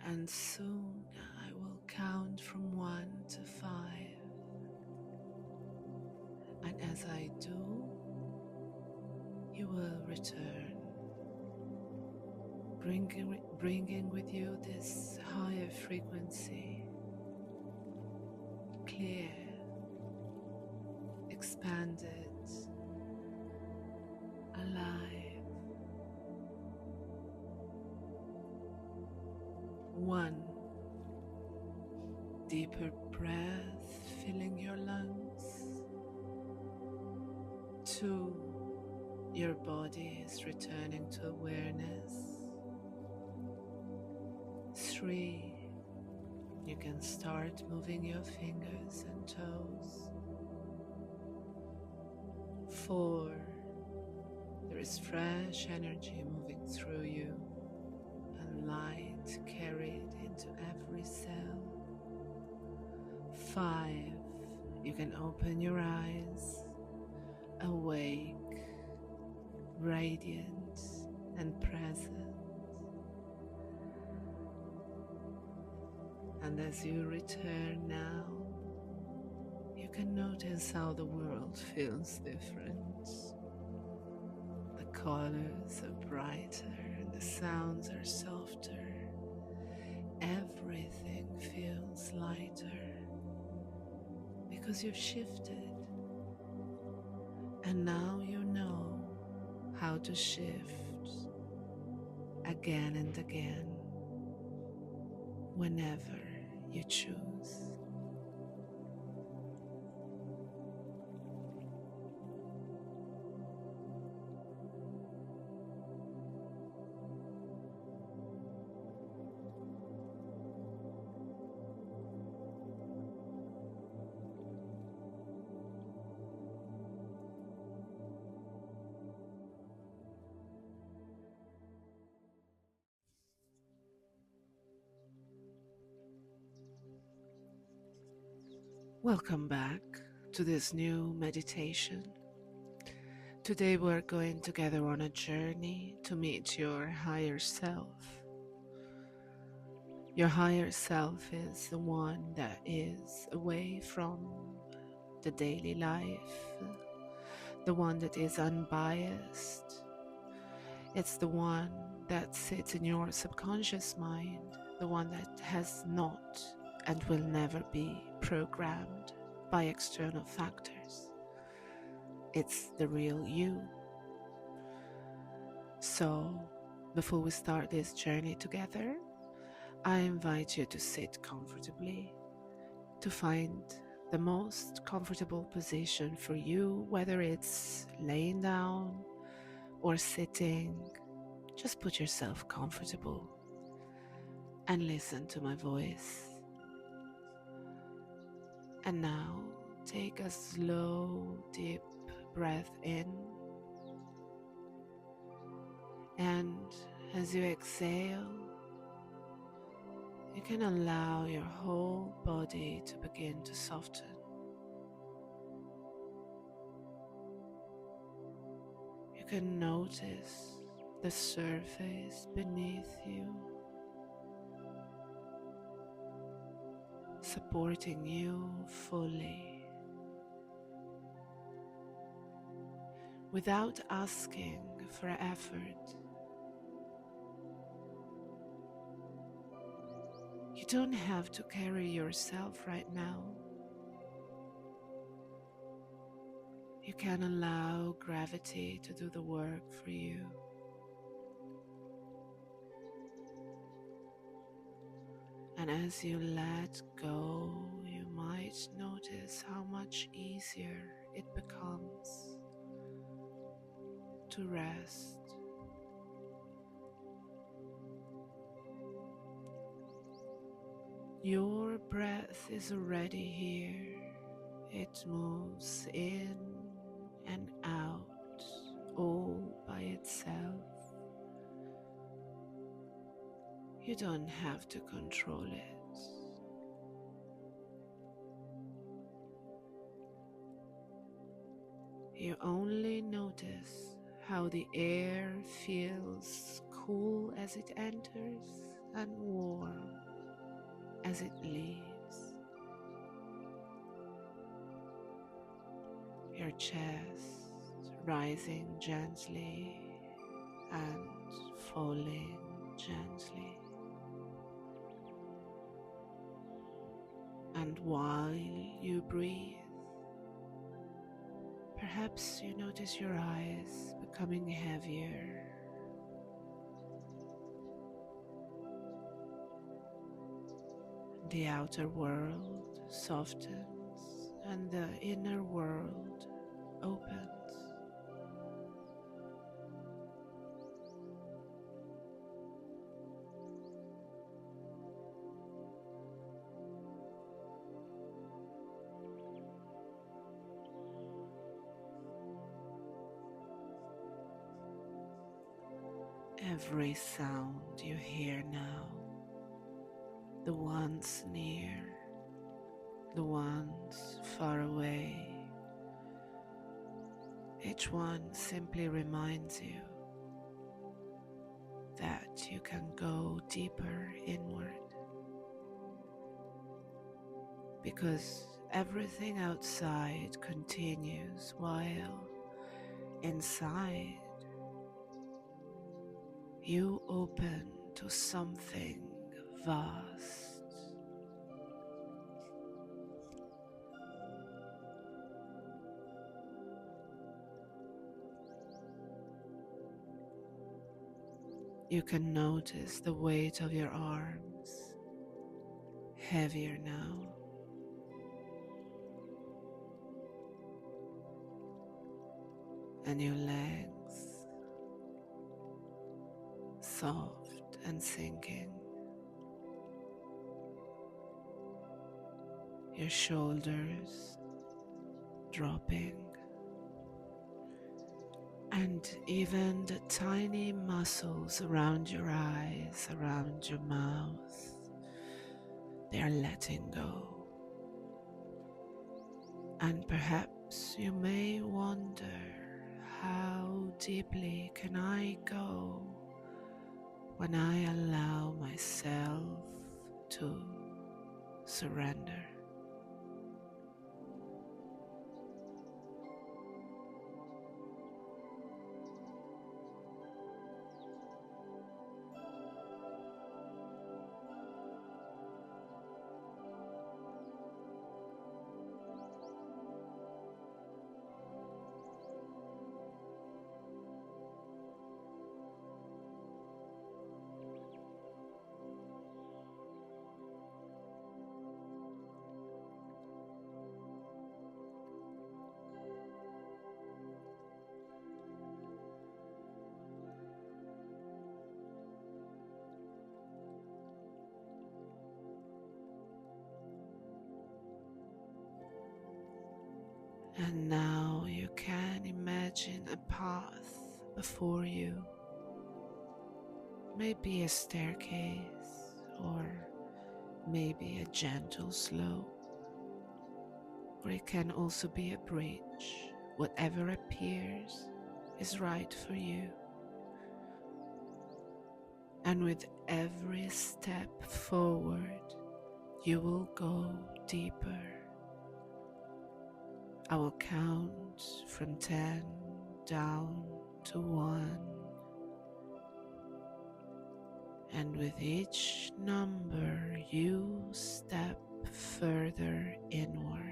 And soon I will count from 1 to 5. And as I do, you will return, bringing with you this higher frequency, clear, expanded, alive. 1. Deeper breath filling your lungs. 2. Your body is returning to awareness. 3. You can start moving your fingers and toes. 4. There is fresh energy moving through you and light carried into every cell. 5. You can open your eyes, awake, radiant and present. And as you return now, you can notice how the world feels different. The colors are brighter and the sounds are softer. Everything feels lighter because you've shifted. And now you know how to shift again and again whenever you choose. Welcome back to this new meditation. Today we're going together on a journey to meet your higher self. Your higher self is the one that is away from the daily life, the one that is unbiased. It's the one that sits in your subconscious mind, the one that has not and will never be programmed by external factors. It's the real you. So, before we start this journey together, I invite you to sit comfortably, to find the most comfortable position for you, whether it's laying down or sitting. Just put yourself comfortable and listen to my voice. And now, take a slow, deep breath in. And as you exhale, you can allow your whole body to begin to soften. You can notice the surface beneath you, supporting you fully, without asking for effort. You don't have to carry yourself right now. You can allow gravity to do the work for you. And as you let go, you might notice how much easier it becomes to rest. Your breath is already here. It moves in and out all by itself. You don't have to control it. You only notice how the air feels cool as it enters and warm as it leaves. Your chest rising gently and falling gently. And while you breathe, perhaps you notice your eyes becoming heavier. The outer world softens and the inner world opens. Every sound you hear now, the ones near, the ones far away, each one simply reminds you that you can go deeper inward, because everything outside continues while inside you open to something vast. You can notice the weight of your arms, heavier now. And your legs, soft and sinking. Your shoulders dropping. And even the tiny muscles around your eyes, around your mouth, they are letting go. And perhaps you may wonder, how deeply can I go when I allow myself to surrender? And now you can imagine a path before you, maybe a staircase or maybe a gentle slope, or it can also be a bridge. Whatever appears is right for you. And with every step forward, you will go deeper. I will count from 10 down to 1. And with each number, you step further inward.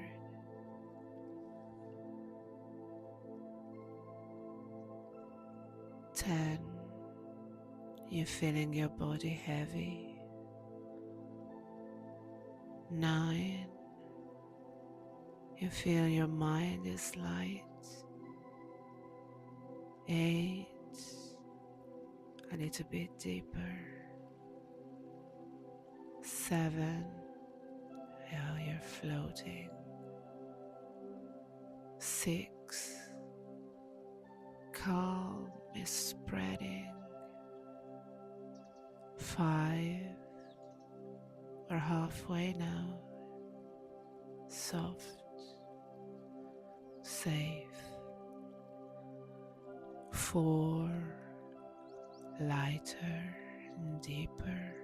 10. You're feeling your body heavy. 9. You feel your mind is light. 8. A little bit deeper. 7. Oh, you're floating. 6. Calm is spreading. 5. We're halfway now. Soft, safe. 4. Lighter and deeper.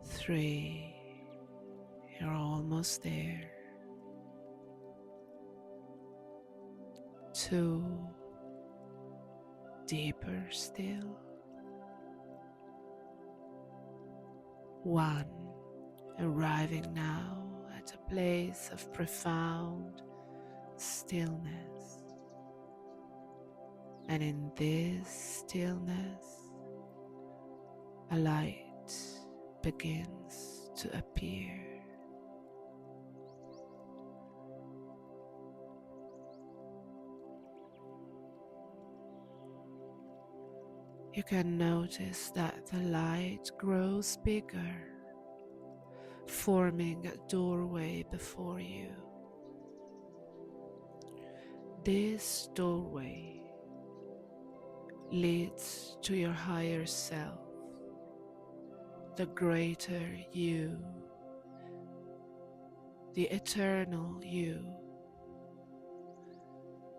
3. You're almost there. 2. Deeper still. 1. Arriving now at a place of profound stillness. And in this stillness, a light begins to appear. You can notice that the light grows bigger, forming a doorway before you. This doorway leads to your higher self, the greater you, the eternal you,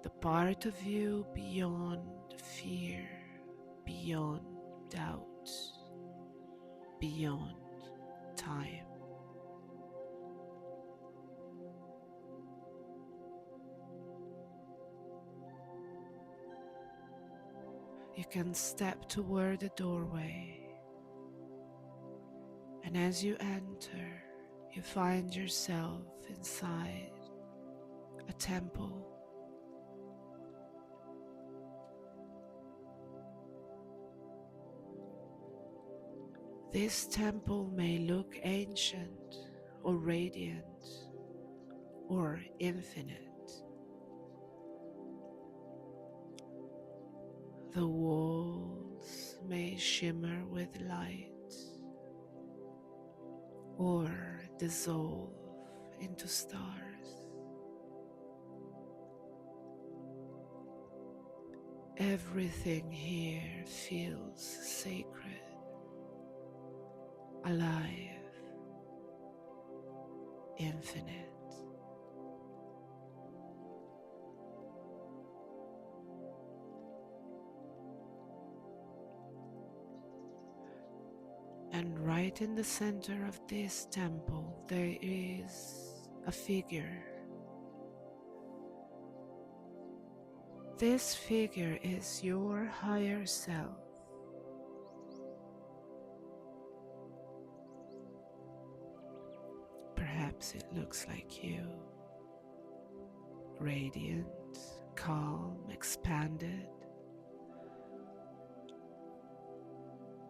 the part of you beyond fear, beyond doubt, beyond time. You can step toward the doorway, and as you enter, you find yourself inside a temple. This temple may look ancient or radiant or infinite. The walls may shimmer with light or dissolve into stars. Everything here feels sacred, alive, infinite. And right in the center of this temple, there is a figure. This figure is your higher self. Perhaps it looks like you, radiant, calm, expanded.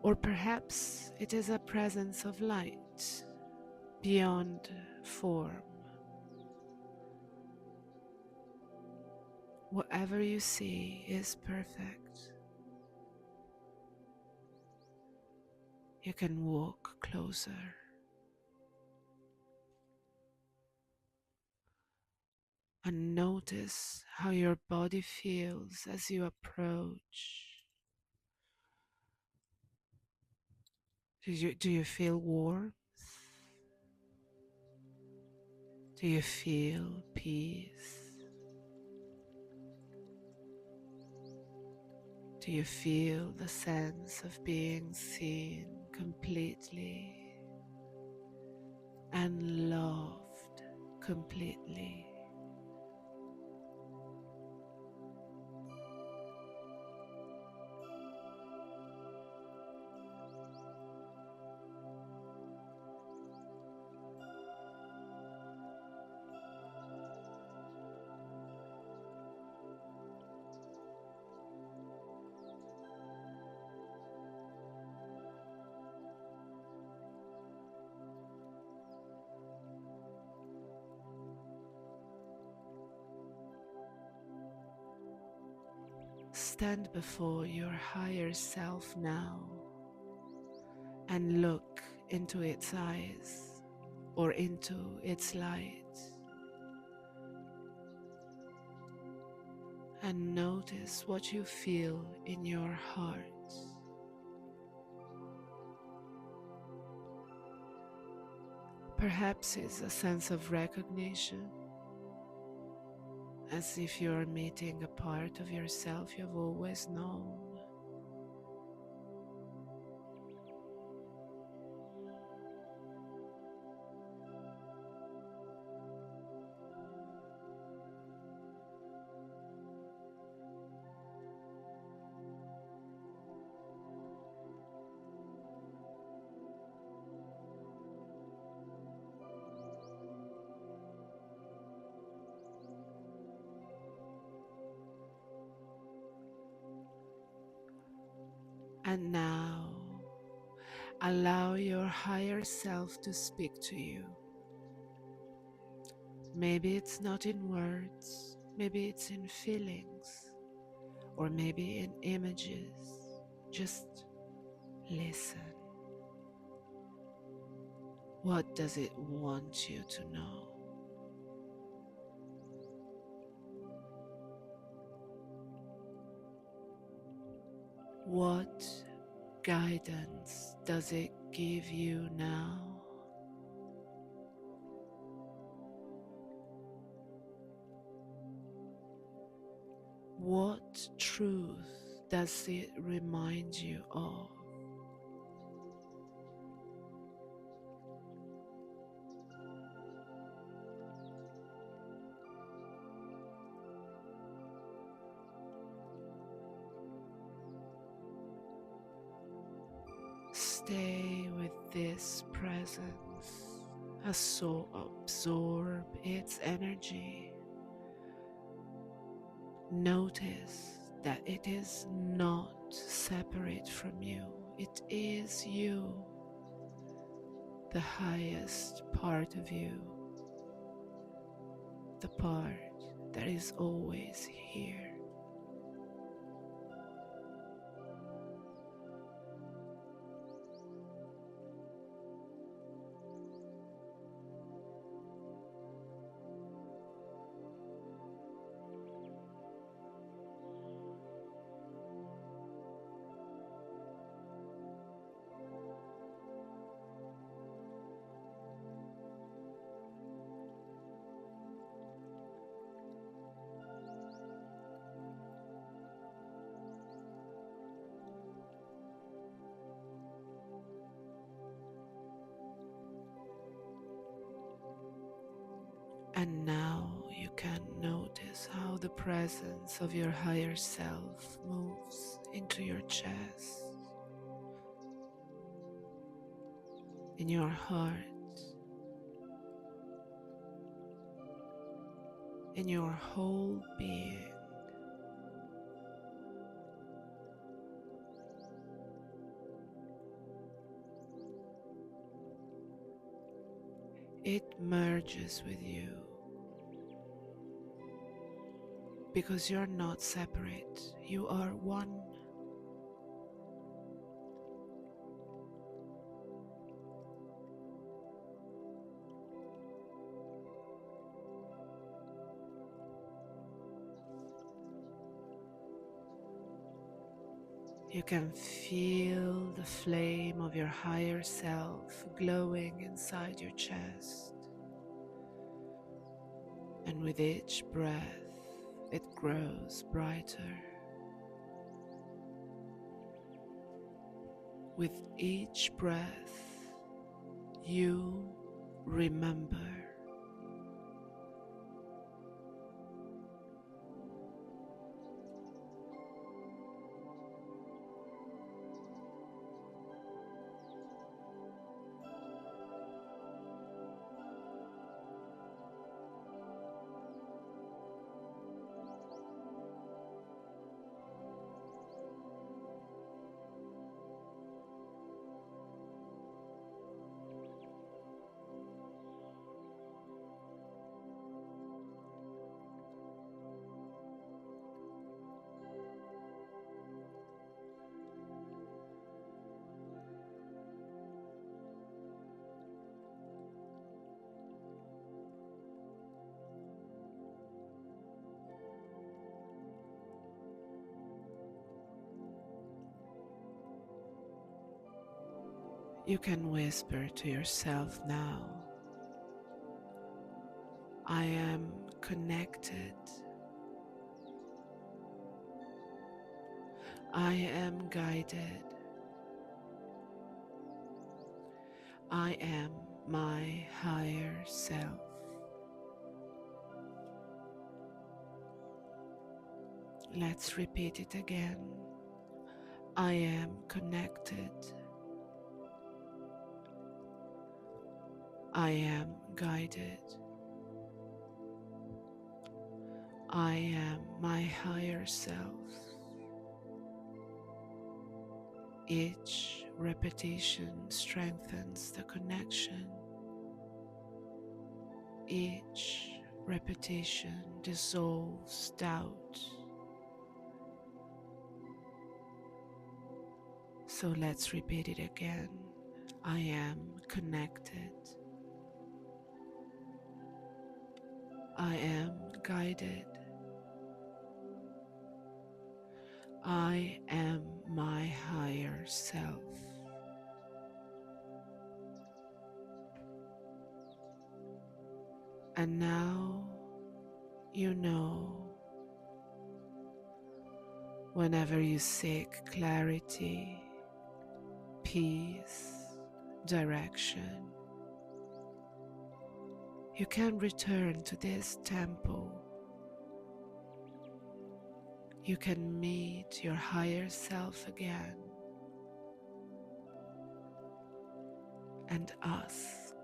Or perhaps it is a presence of light beyond form. Whatever you see is perfect. You can walk closer. And notice how your body feels as you approach. Do you feel warmth? Do you feel peace? Do you feel the sense of being seen completely and loved completely? stand before your higher self now and look into its eyes or into its light and notice what you feel in your heart. Perhaps it's a sense of recognition, as if you're meeting a part of yourself you've always known. And now, allow your higher self to speak to you. Maybe it's not in words, maybe it's in feelings, or maybe in images. Just listen. What does it want you to know? What guidance does it give you now? What truth does it remind you of? Stay with this presence, absorb its energy. Notice that it is not separate from you. It is you, the highest part of you, the part that is always here. And now you can notice how the presence of your higher self moves into your chest, in your heart, in your whole being. It merges with you because you're not separate, you are one. You can feel the flame of your higher self glowing inside your chest. And with each breath, it grows brighter. With each breath, you remember. You can whisper to yourself now, I am connected. I am guided. I am my higher self. Let's repeat it again. I am connected. I am guided. I am my higher self. Each repetition strengthens the connection. Each repetition dissolves doubt. So let's repeat it again. I am connected. I am guided. I am my higher self. And now you know, whenever you seek clarity, peace, direction, you can return to this temple. You can meet your higher self again and ask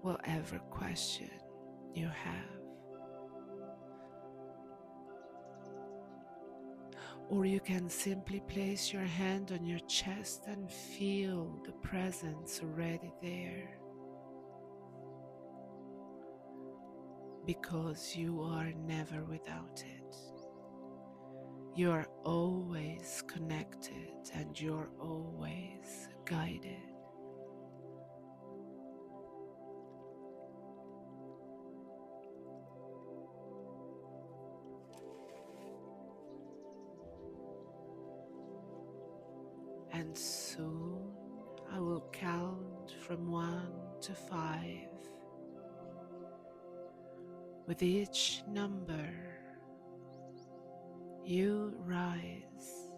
whatever question you have. Or you can simply place your hand on your chest and feel the presence already there. Because you are never without it. You are always connected and you're always guided. And soon I will count from 1 to 5. With each number, you rise,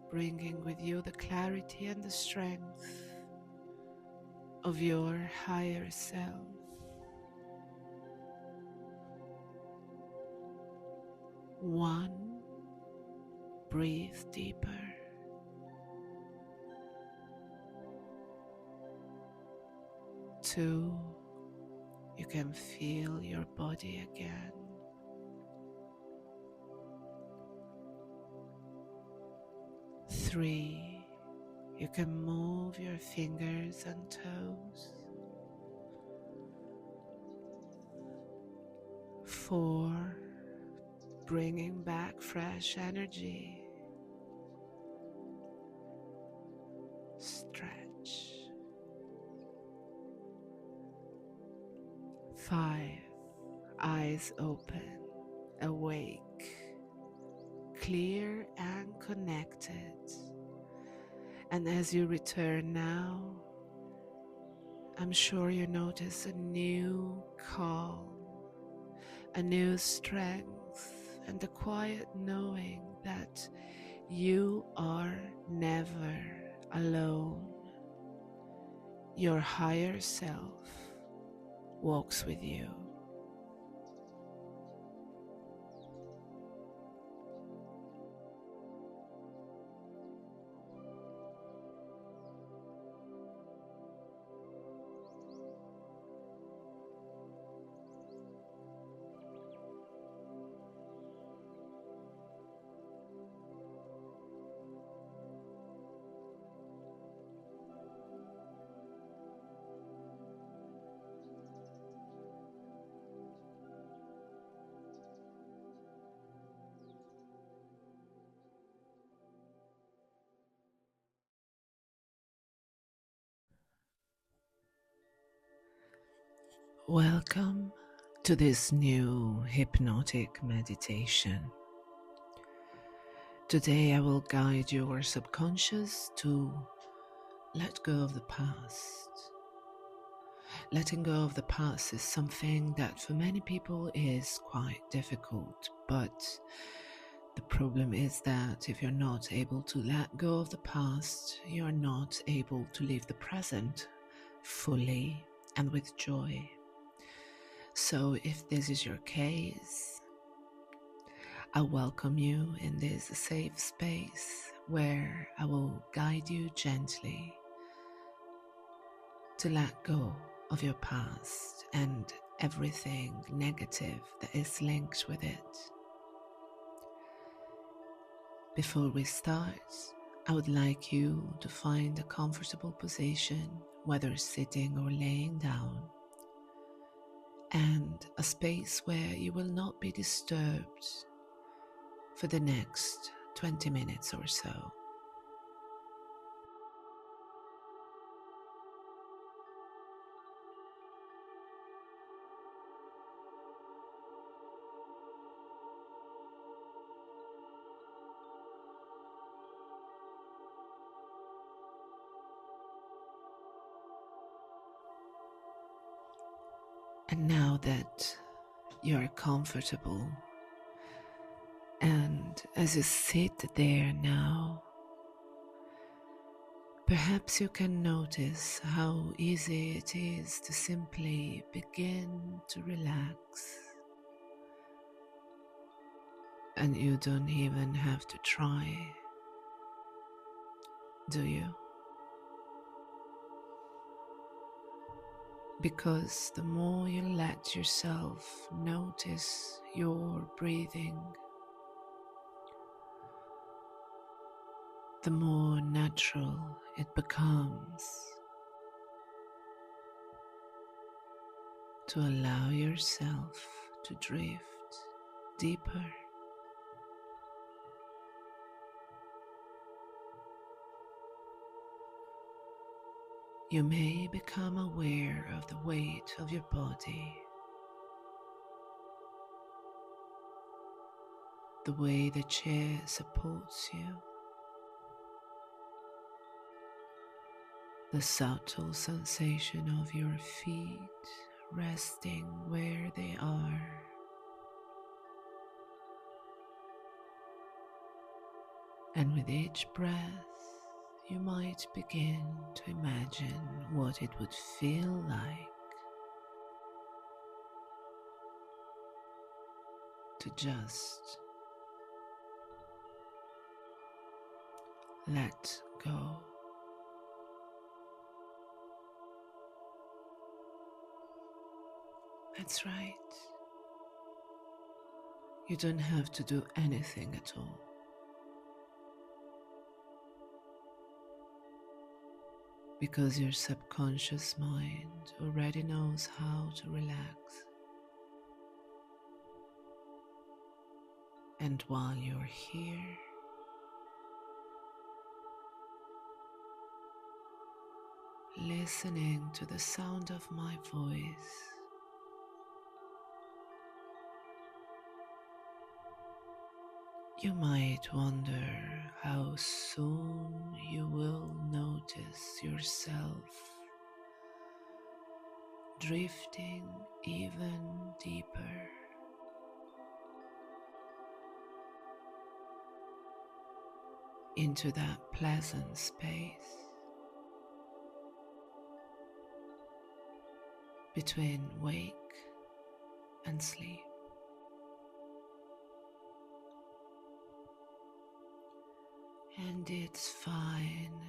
bringing with you the clarity and the strength of your higher self. 1, breathe deeper. 2, you can feel your body again. 3, you can move your fingers and toes. 4, bringing back fresh energy. Stretch. 5, eyes open, awake, clear and connected. And as you return now, I'm sure you notice a new calm, a new strength, and the quiet knowing that you are never alone. Your higher self walks with you. Welcome to this new hypnotic meditation. Today I will guide your subconscious to let go of the past. Letting go of the past is something that for many people is quite difficult, but the problem is that if you're not able to let go of the past, you're not able to live the present fully and with joy. So if this is your case, I welcome you in this safe space where I will guide you gently to let go of your past and everything negative that is linked with it. Before we start, I would like you to find a comfortable position, whether sitting or laying down, and a space where you will not be disturbed for the next 20 minutes or so. And now that you're comfortable, and as you sit there now, perhaps you can notice how easy it is to simply begin to relax. And you don't even have to try, do you? Because the more you let yourself notice your breathing, the more natural it becomes to allow yourself to drift deeper. You may become aware of the weight of your body, the way the chair supports you, the subtle sensation of your feet resting where they are. And with each breath, you might begin to imagine what it would feel like to just let go. That's right. You don't have to do anything at all. Because your subconscious mind already knows how to relax. And while you're here, listening to the sound of my voice, you might wonder how soon you will notice yourself drifting even deeper into that pleasant space between wake and sleep. And it's fine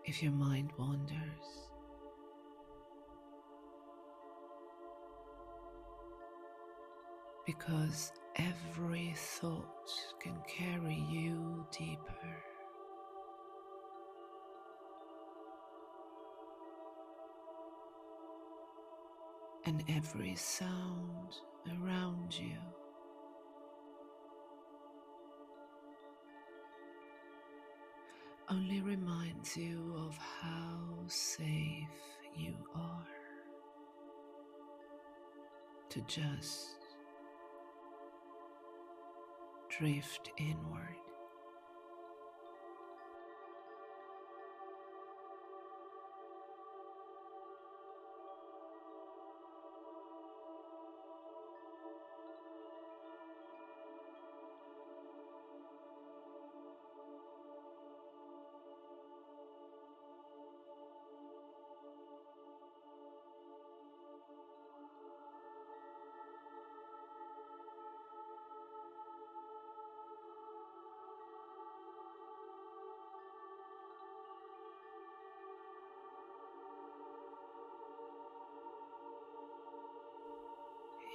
if your mind wanders. Because every thought can carry you deeper. And every sound around you only reminds you of how safe you are to just drift inward.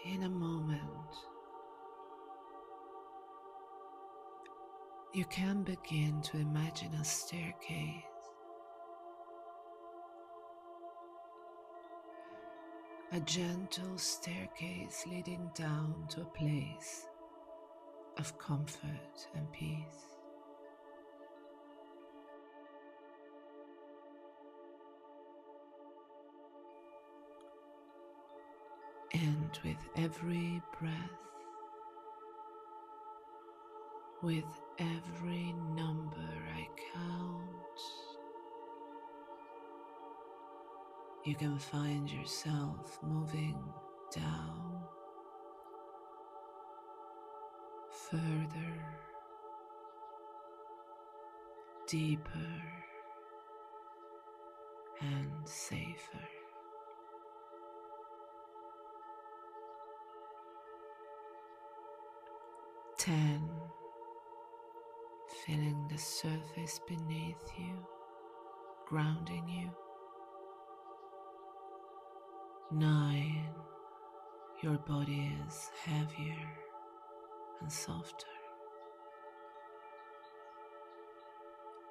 In a moment, you can begin to imagine a staircase, a gentle staircase leading down to a place of comfort and peace. And with every breath, with every number I count, you can find yourself moving down, further, deeper, and safer. 10, feeling the surface beneath you, grounding you. 9, your body is heavier and softer.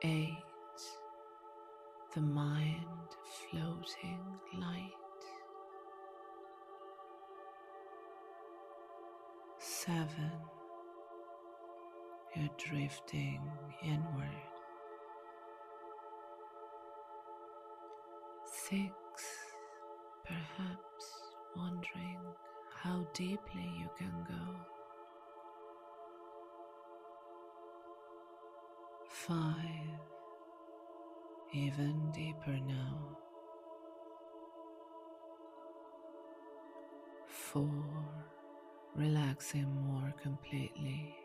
8, the mind floating light. 7, you're drifting inward. 6, perhaps wondering how deeply you can go. 5, even deeper now. 4, relaxing more completely.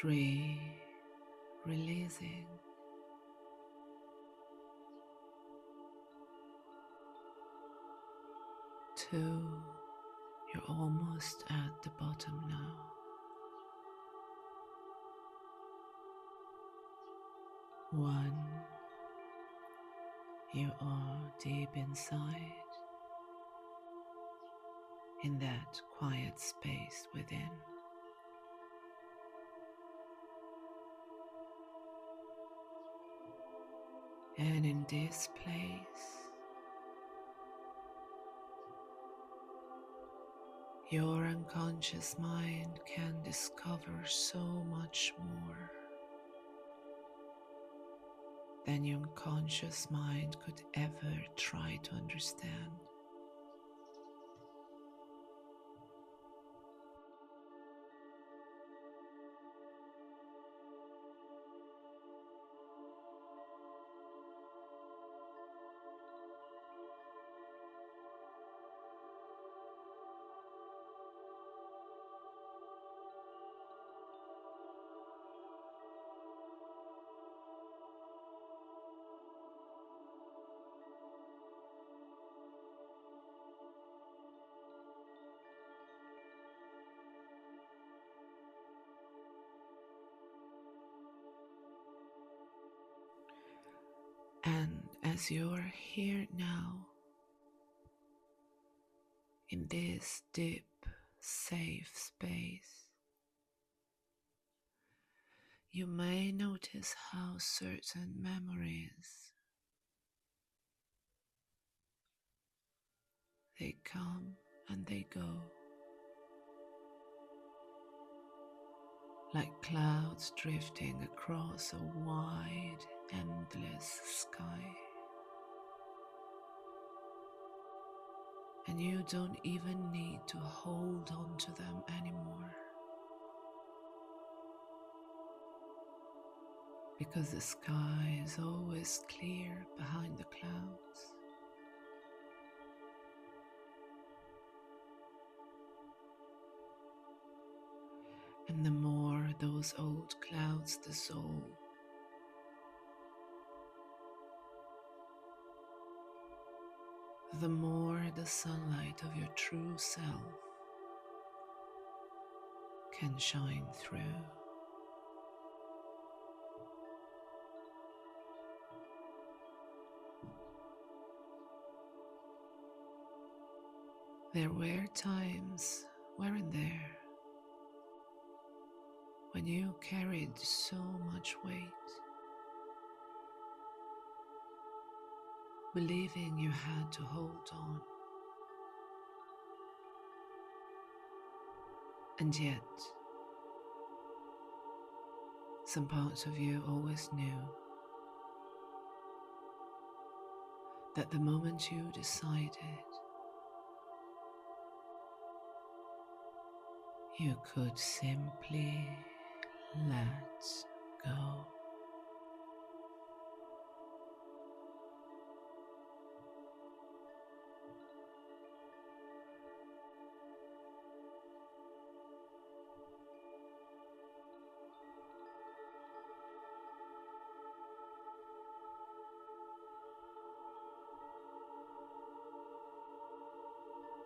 3, releasing. 2, you're almost at the bottom now. 1, you are deep inside, in that quiet space within. And in this place, your unconscious mind can discover so much more than your conscious mind could ever try to understand. And as you're here now, in this deep, safe space, you may notice how certain memories, they come and they go, like clouds drifting across a wide, endless sky. and you don't even need to hold on to them anymore, because the sky is always clear behind the clouds. And the more those old clouds dissolve, the more the sunlight of your true self can shine through. There were times, weren't there, when you carried so much weight, believing you had to hold on, and yet some parts of you always knew that the moment you decided you could simply let go.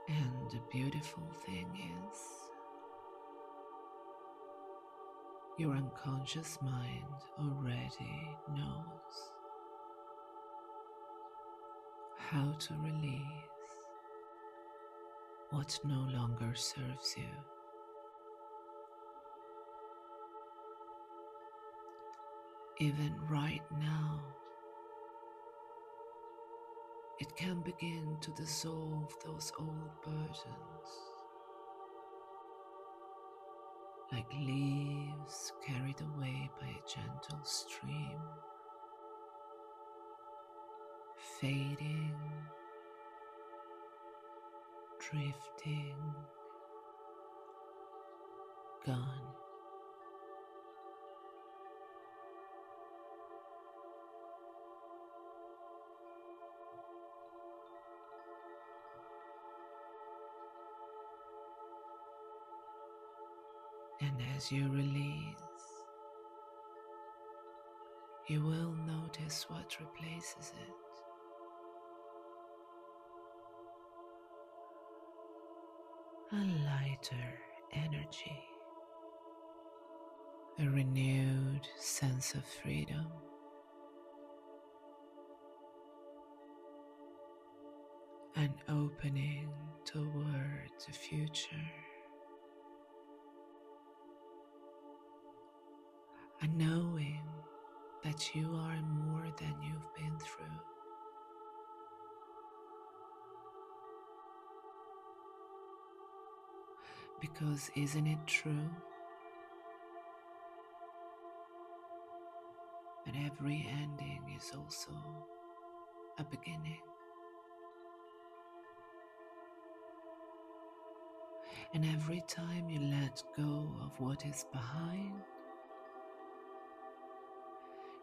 And the beautiful thing is, your unconscious mind already knows how to release what no longer serves you. Even right now, it can begin to dissolve those old burdens, like leaves carried away by a gentle stream, fading, drifting, gone. And as you release, you will notice what replaces it. A lighter energy, a renewed sense of freedom, an opening toward the future, a knowing that you are more than you've been through. Because isn't it true that every ending is also a beginning? And every time you let go of what is behind,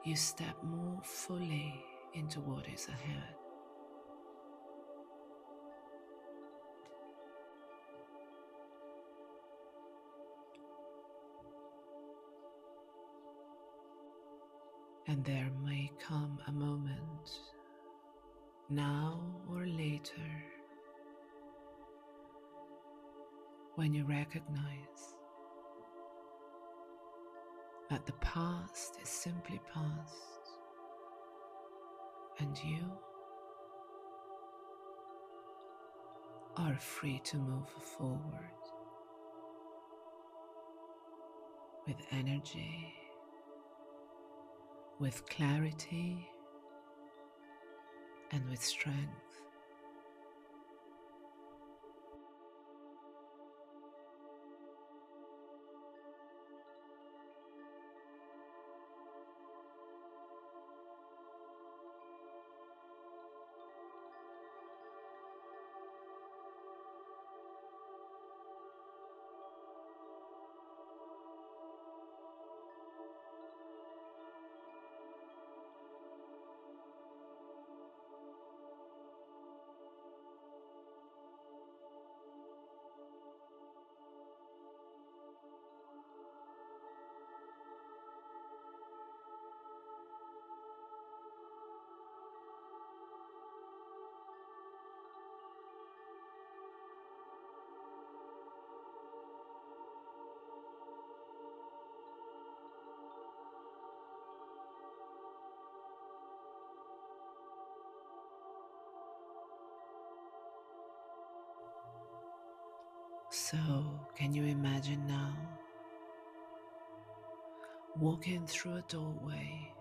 you step more fully into what is ahead. And there may come a moment, now or later, when you recognize that the past is simply past, and you are free to move forward with energy, with clarity, and with strength. So, can you imagine now walking through a doorway?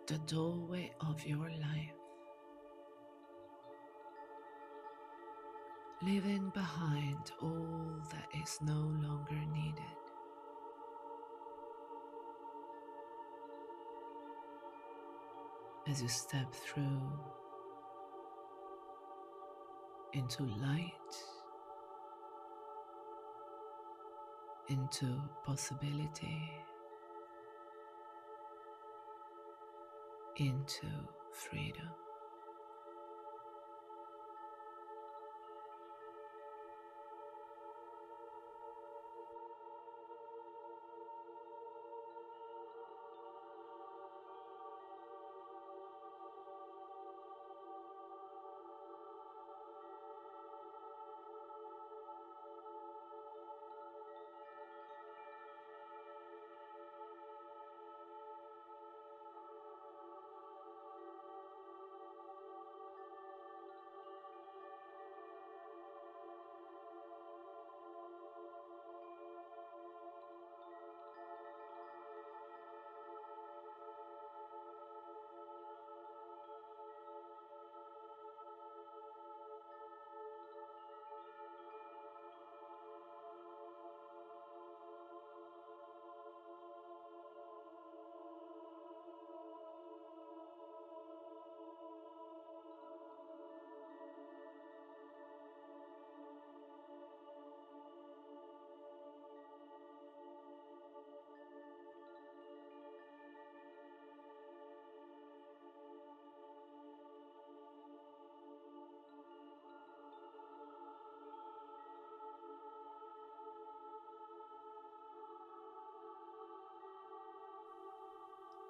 The doorway of your life, leaving behind all that is no longer needed. As you step through into light, into possibility, into freedom.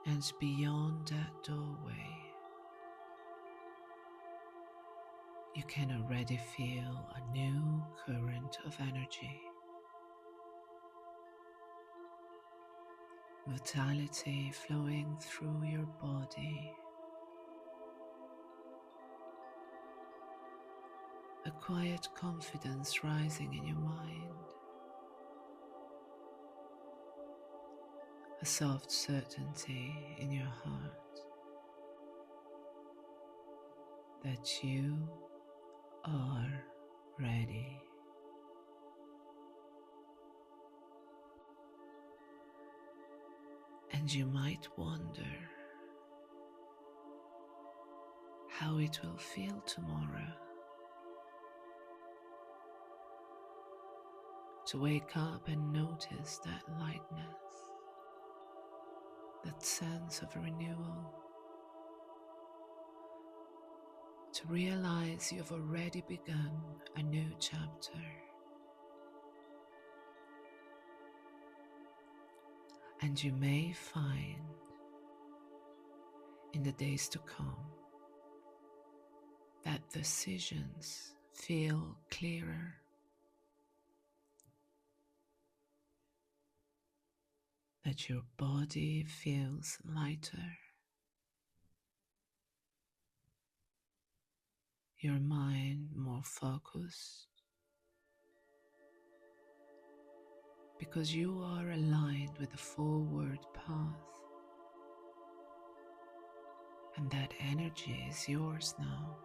And beyond that doorway, you can already feel a new current of energy, vitality flowing through your body, a quiet confidence rising in your mind, a soft certainty in your heart that you are ready. And you might wonder how it will feel tomorrow to wake up and notice that lightness, that sense of renewal, to realize you've already begun a new chapter. And you may find in the days to come that decisions feel clearer, that your body feels lighter, your mind more focused, because you are aligned with the forward path, and that energy is yours now.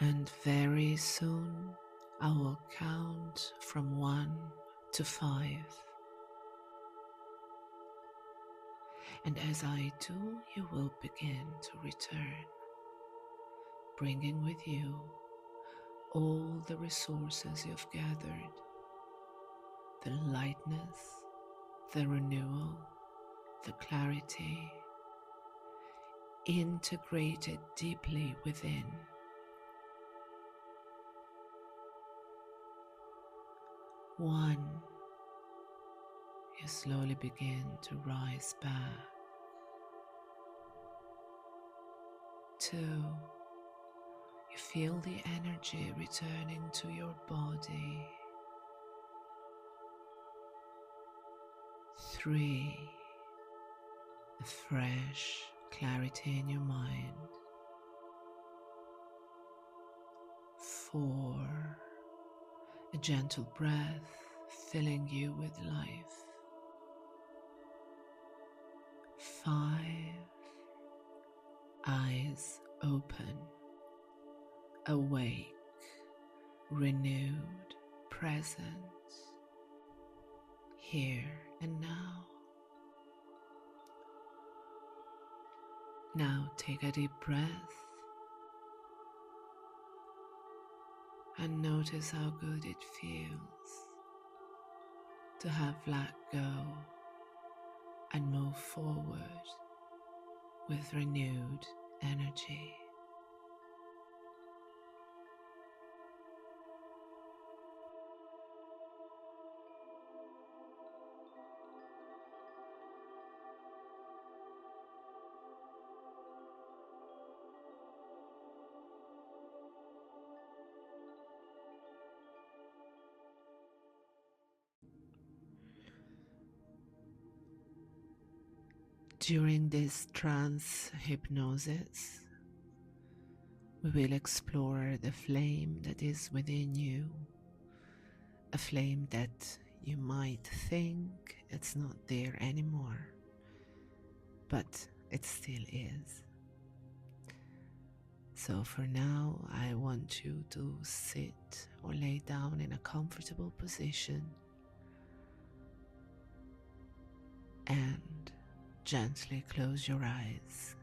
And very soon I will count from 1 to 5. And as I do, you will begin to return, bringing with you all the resources you've gathered, the lightness, the renewal, the clarity, integrated deeply within. 1, you slowly begin to rise back. 2, you feel the energy returning to your body. 3, the fresh clarity in your mind. 4, a gentle breath filling you with life. 5, eyes open, awake, renewed, present, here and now. Now take a deep breath and notice how good it feels to have let go and move forward with renewed energy. During this trance hypnosis, we will explore the flame that is within you, a flame that you might think it's not there anymore, but it still is. So for now, I want you to sit or lay down in a comfortable position and gently close your eyes.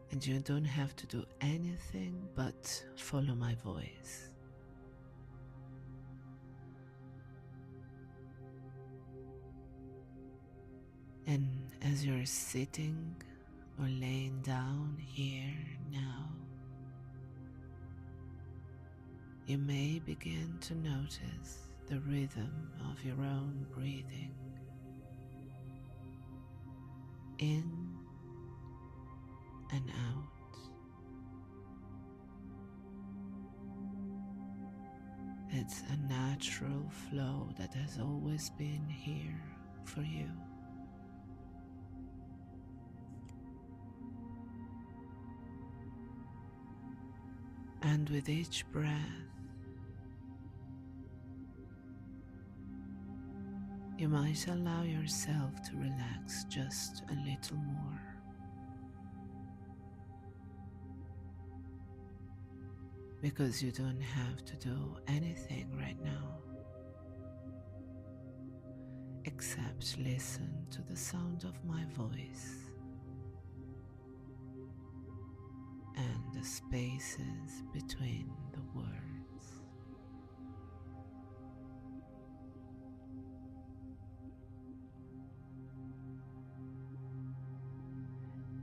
And you don't have to do anything but follow my voice. And as you're sitting or laying down here now, you may begin to notice the rhythm of your own breathing. In and out. It's a natural flow that has always been here for you. And with each breath, you might allow yourself to relax just a little more. Because you don't have to do anything right now, except listen to the sound of my voice and the spaces between the words.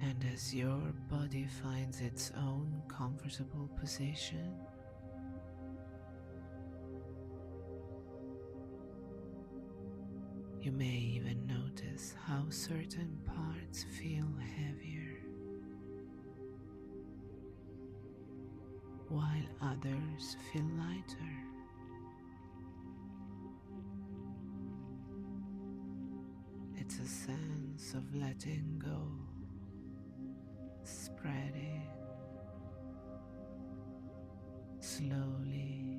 And as your body finds its own comfortable position, you may even notice how certain parts feel heavier, while others feel lighter. It's a sense of letting go, spreading slowly,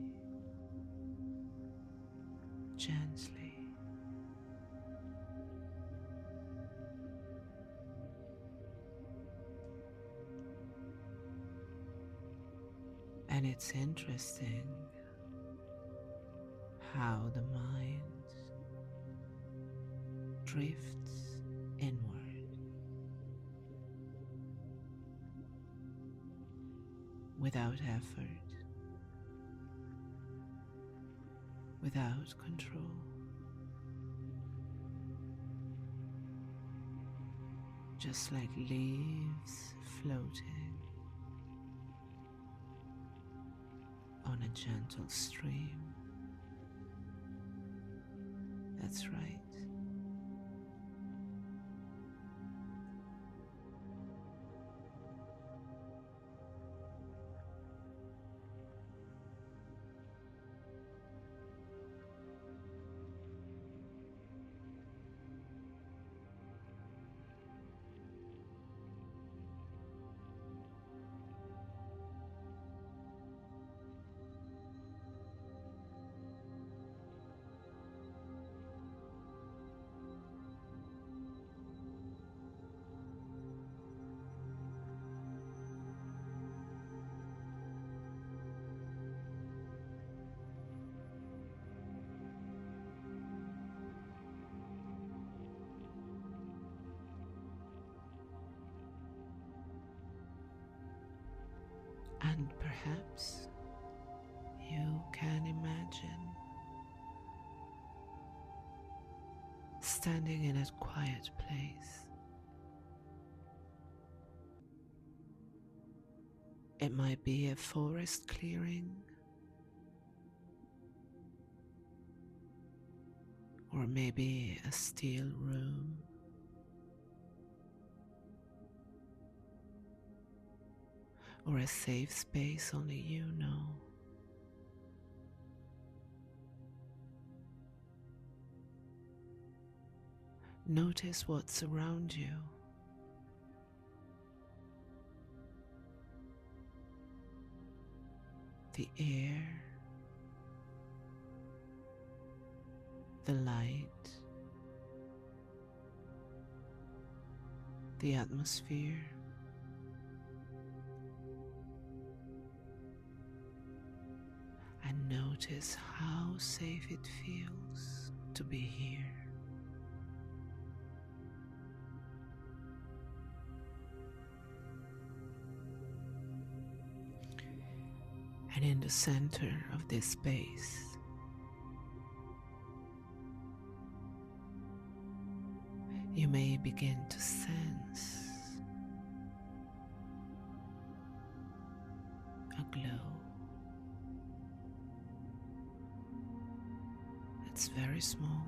gently. And it's interesting how the mind drifts inward without effort, without control, just like leaves floating on a gentle stream. That's right. And perhaps you can imagine standing in a quiet place. It might be a forest clearing, or maybe a still room, or a safe space only you know. Notice what's around you. The air, the light, the atmosphere. And notice how safe it feels to be here. And in the center of this space, you may begin to sense a glow. It's very small,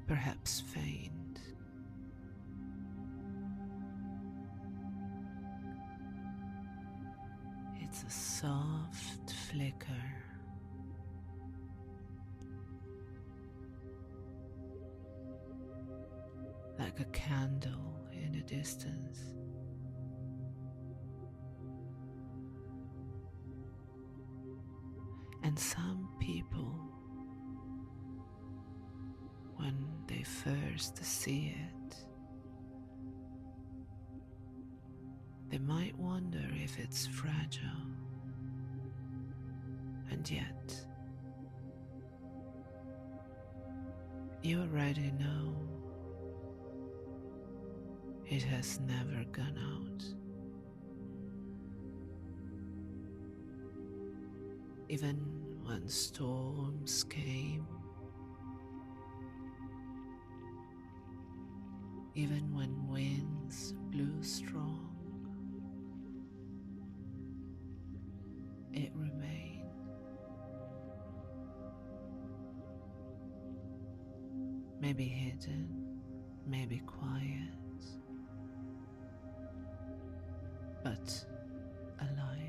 perhaps faint. It's a soft flicker, like a candle in the distance. And some people, when they first see it, they might wonder if it's fragile, and yet you already know it has never gone out. Even when storms came, even when winds blew strong, it remained. Maybe hidden, maybe quiet, but alive.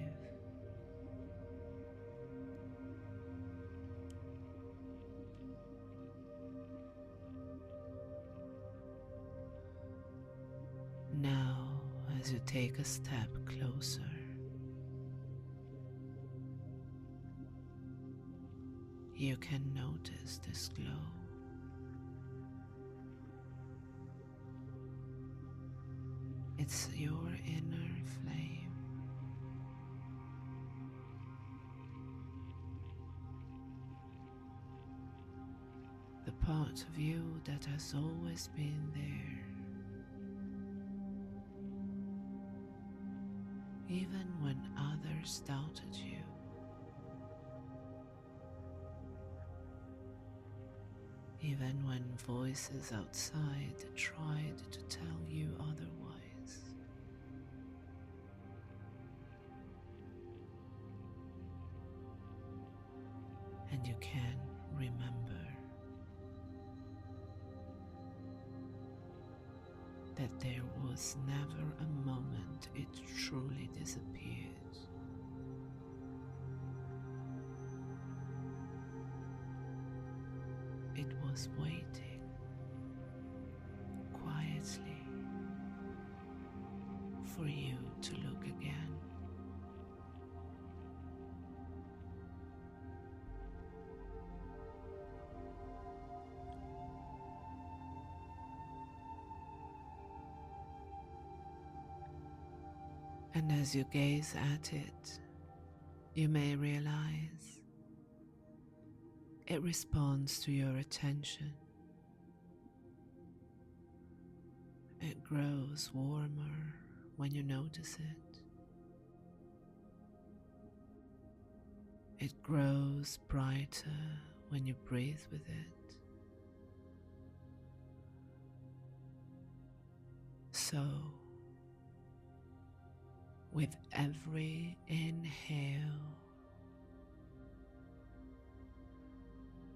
Now, as you take a step closer, you can notice this glow. It's your inner flame, the part of you that has always been there, even when others doubted you, even when voices outside tried to tell you otherwise. And you can remember that there was never a moment it truly disappeared. It was waiting quietly for you to look again. And as you gaze at it, you may realize it responds to your attention. It grows warmer when you notice it. It grows brighter when you breathe with it. So, with every inhale,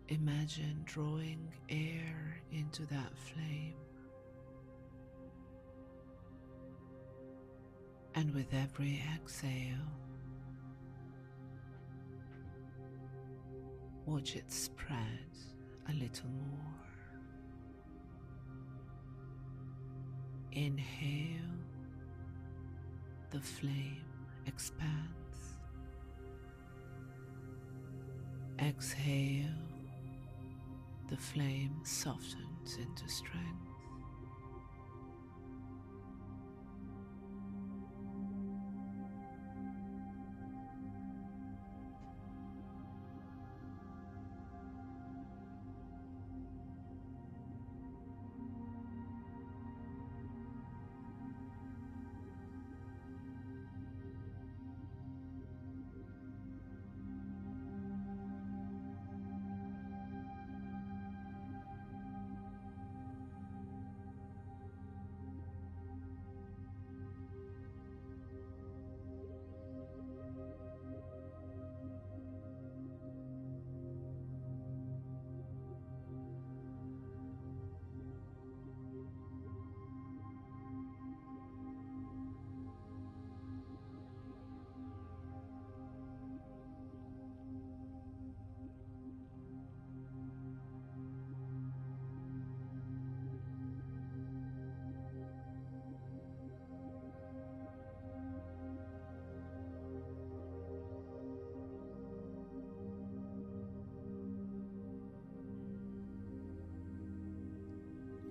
imagine drawing air into that flame. And with every exhale, watch it spread a little more. Inhale, the flame expands. Exhale, the flame softens into strength.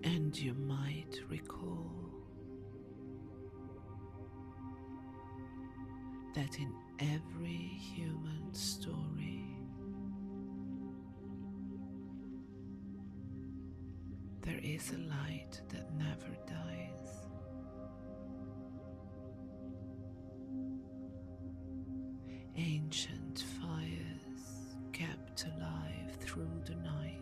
And you might recall that in every human story, there is a light that never dies. Ancient fires kept alive through the night.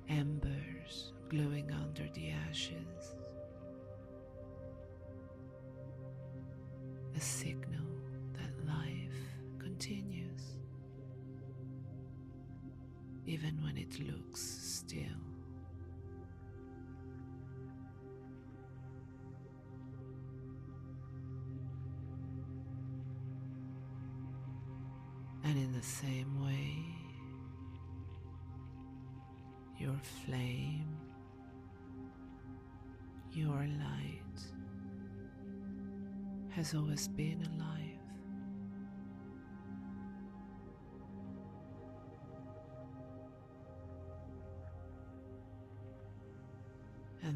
Embers glowing under the ashes, a signal that life continues, even when it looks still. And in the same way, your flame, your light, has always been alive.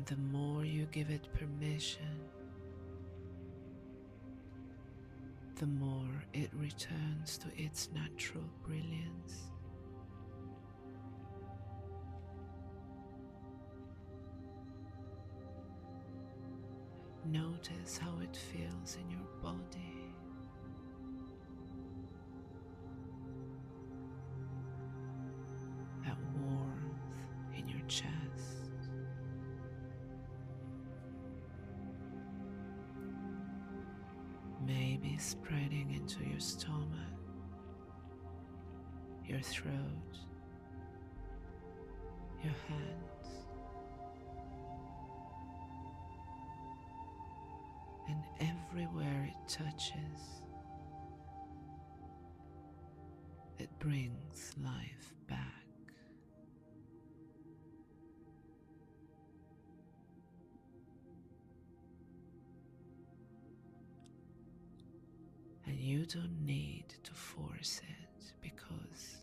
And the more you give it permission, the more it returns to its natural brilliance. Notice how it feels in your body. That warmth in your chest. Maybe spreading into your stomach, your throat, your hands, and everywhere it touches, it brings life back. And you don't need to force it, because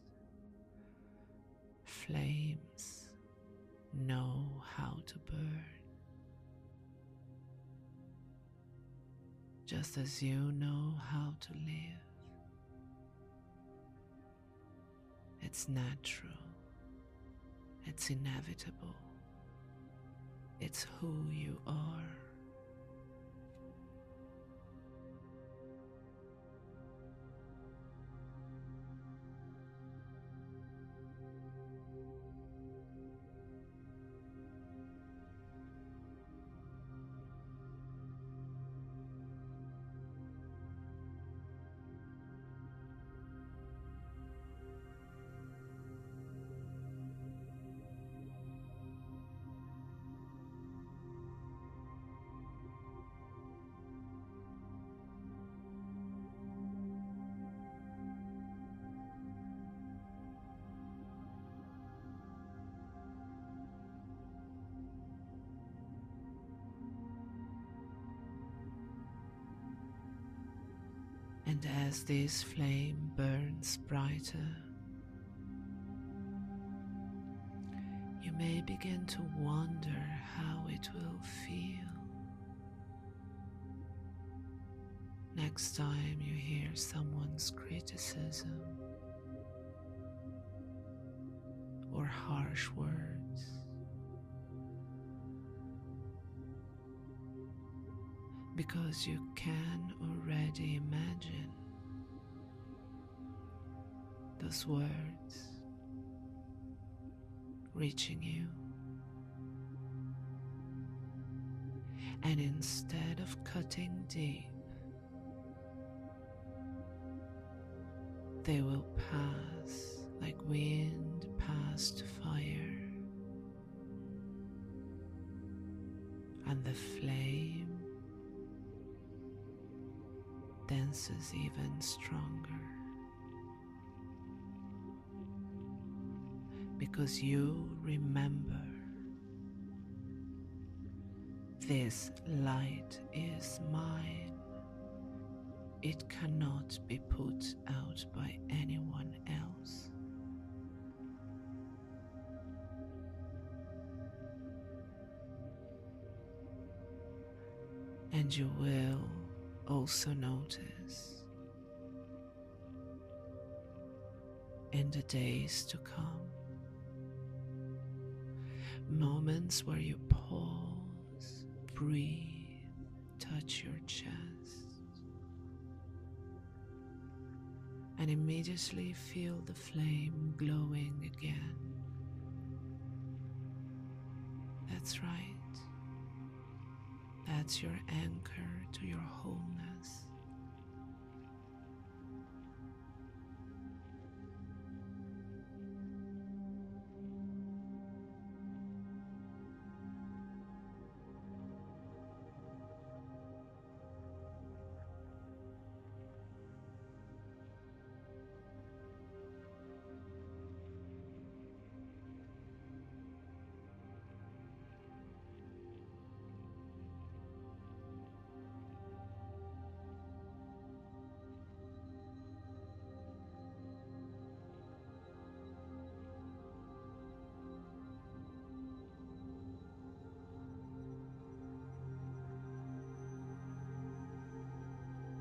flames know how to burn, just as you know how to live. It's natural, it's inevitable, it's who you are. And as this flame burns brighter, you may begin to wonder how it will feel next time you hear someone's criticism or harsh words. Because you can already imagine those words reaching you. And instead of cutting deep, they will pass like wind past fire, and the flame dances even stronger, because you remember this light is mine. It cannot be put out by anyone else. And you will also notice in the days to come moments where you pause, breathe, touch your chest, and immediately feel the flame glowing again. That's right. That's your anchor to your wholeness.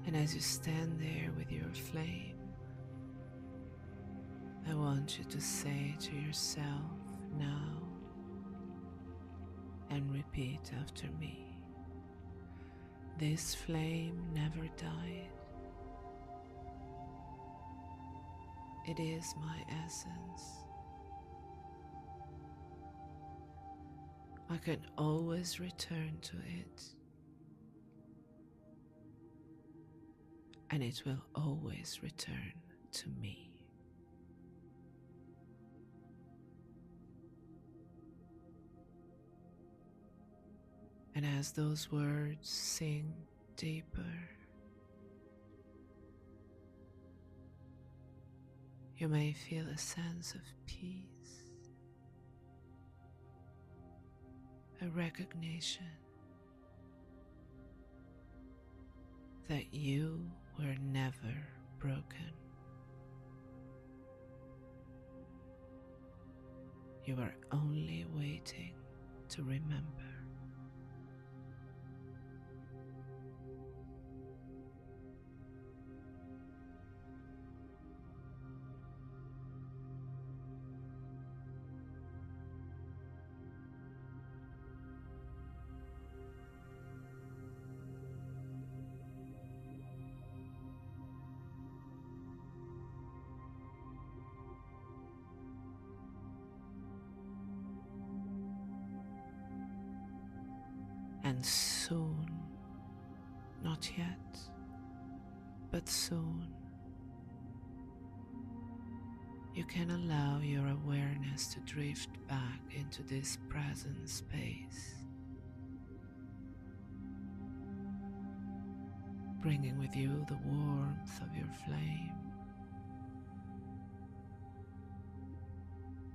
And as you stand there with your flame, I want you to say to yourself now and repeat after me. This flame never died. It is my essence. I can always return to it, and it will always return to me. And as those words sink deeper, you may feel a sense of peace, a recognition that you were never broken. You are only waiting to remember. And soon, not yet, but soon, you can allow your awareness to drift back into this present space, bringing with you the warmth of your flame,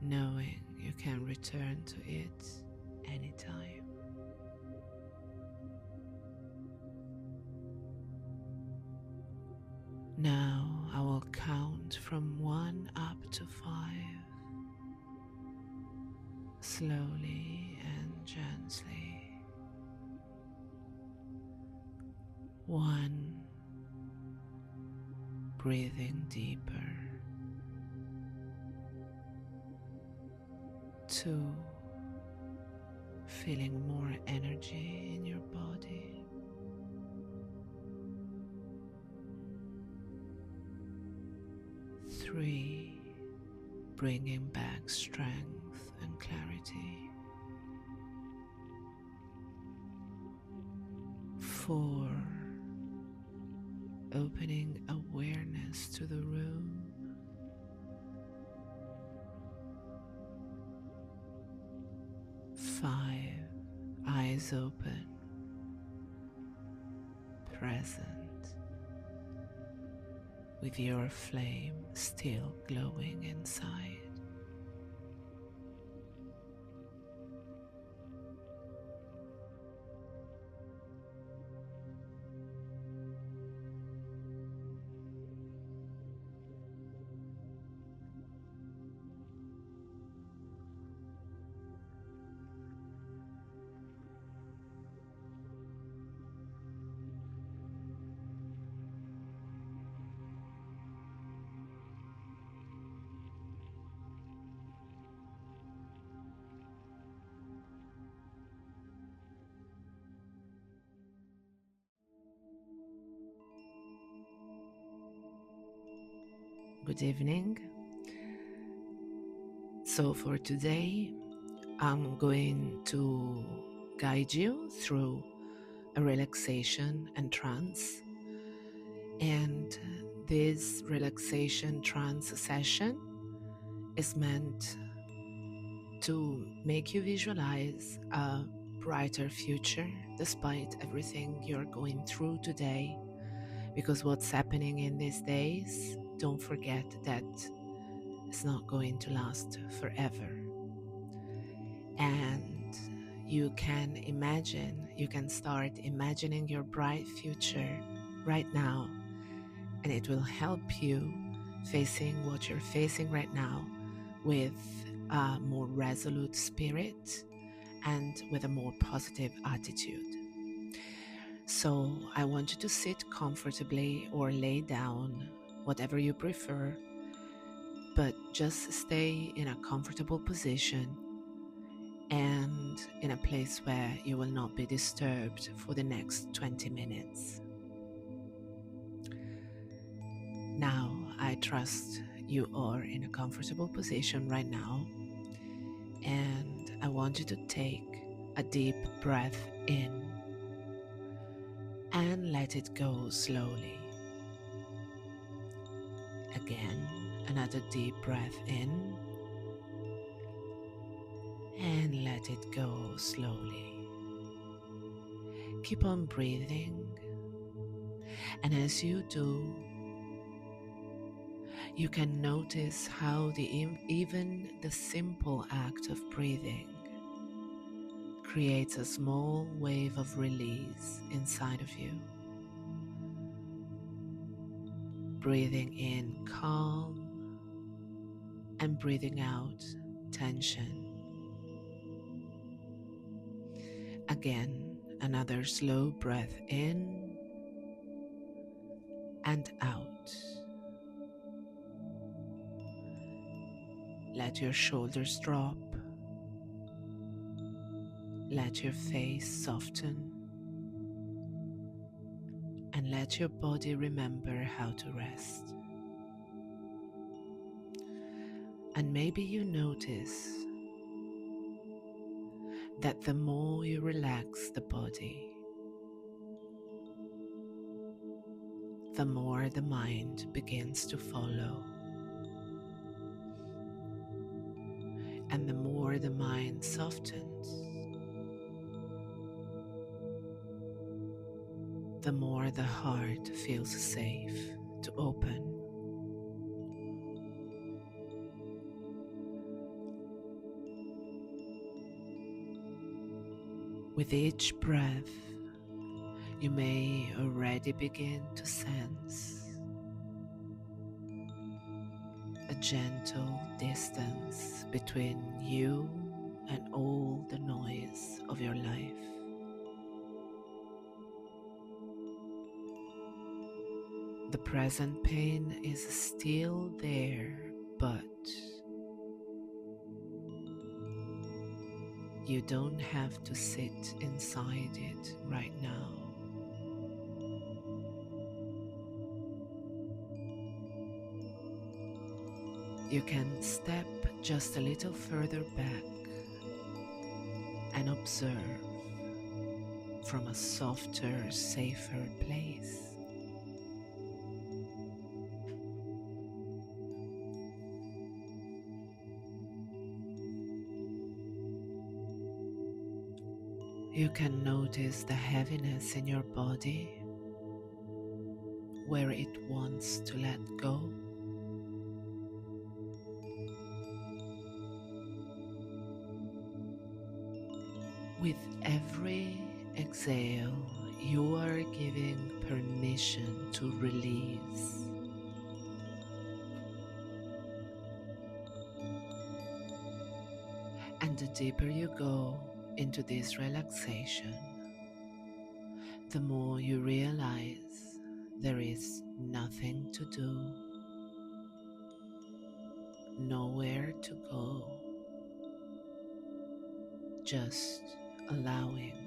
knowing you can return to it anytime. Now I will count from 1 up to 5, slowly and gently. 1, breathing deeper. 2, feeling more energy in your body. 3, bringing back strength and clarity. 4, opening awareness to the room. 5, eyes open, present, with your flame still glowing inside. Good evening. So for today, I'm going to guide you through a relaxation and trance. And this relaxation trance session is meant to make you visualize a brighter future despite everything you're going through today. Because what's happening in these days, don't forget that it's not going to last forever. And you can start imagining your bright future right now, and it will help you facing what you're facing right now with a more resolute spirit and with a more positive attitude. So I want you to sit comfortably or lay down, whatever you prefer, but just stay in a comfortable position and in a place where you will not be disturbed for the next 20 minutes. Now, I trust you are in a comfortable position right now, and I want you to take a deep breath in and let it go slowly. Again, another deep breath in and let it go slowly. Keep on breathing, and as you do, you can notice how even the simple act of breathing creates a small wave of release inside of you. Breathing in calm and breathing out tension. Again, another slow breath in and out. Let your shoulders drop. Let your face soften. And let your body remember how to rest. And maybe you notice that the more you relax the body, the more the mind begins to follow. And the more the mind softens, the more the heart feels safe to open. With each breath, you may already begin to sense a gentle distance between you and all the noise of your life. The present pain is still there, but you don't have to sit inside it right now. You can step just a little further back and observe from a softer, safer place. You can notice the heaviness in your body where it wants to let go. With every exhale, you are giving permission to release. And the deeper you go into this relaxation, the more you realize there is nothing to do, nowhere to go, just allowing.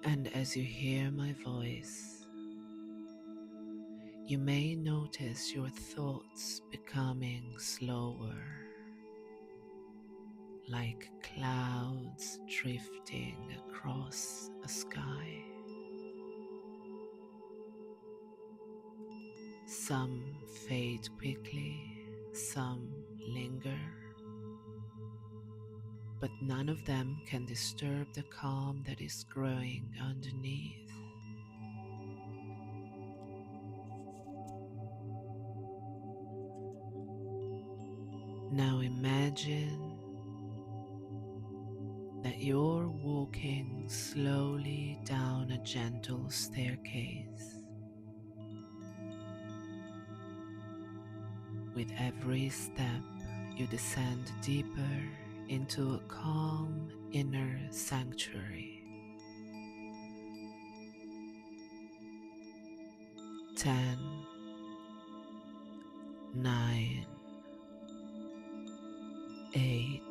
And as you hear my voice, you may notice your thoughts becoming slower, like clouds drifting across a sky. Some fade quickly, some linger, but none of them can disturb the calm that is growing underneath. Now imagine that you're walking slowly down a gentle staircase. With every step, you descend deeper into a calm inner sanctuary. 10, 9, 8.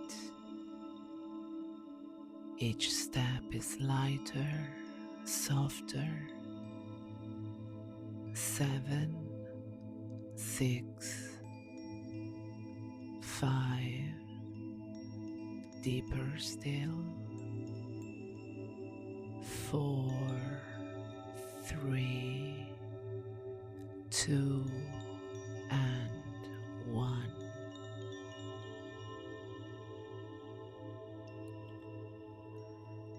Each step is lighter, softer. 7, 6, 5. Deeper still. 4, 3, 2, and 1.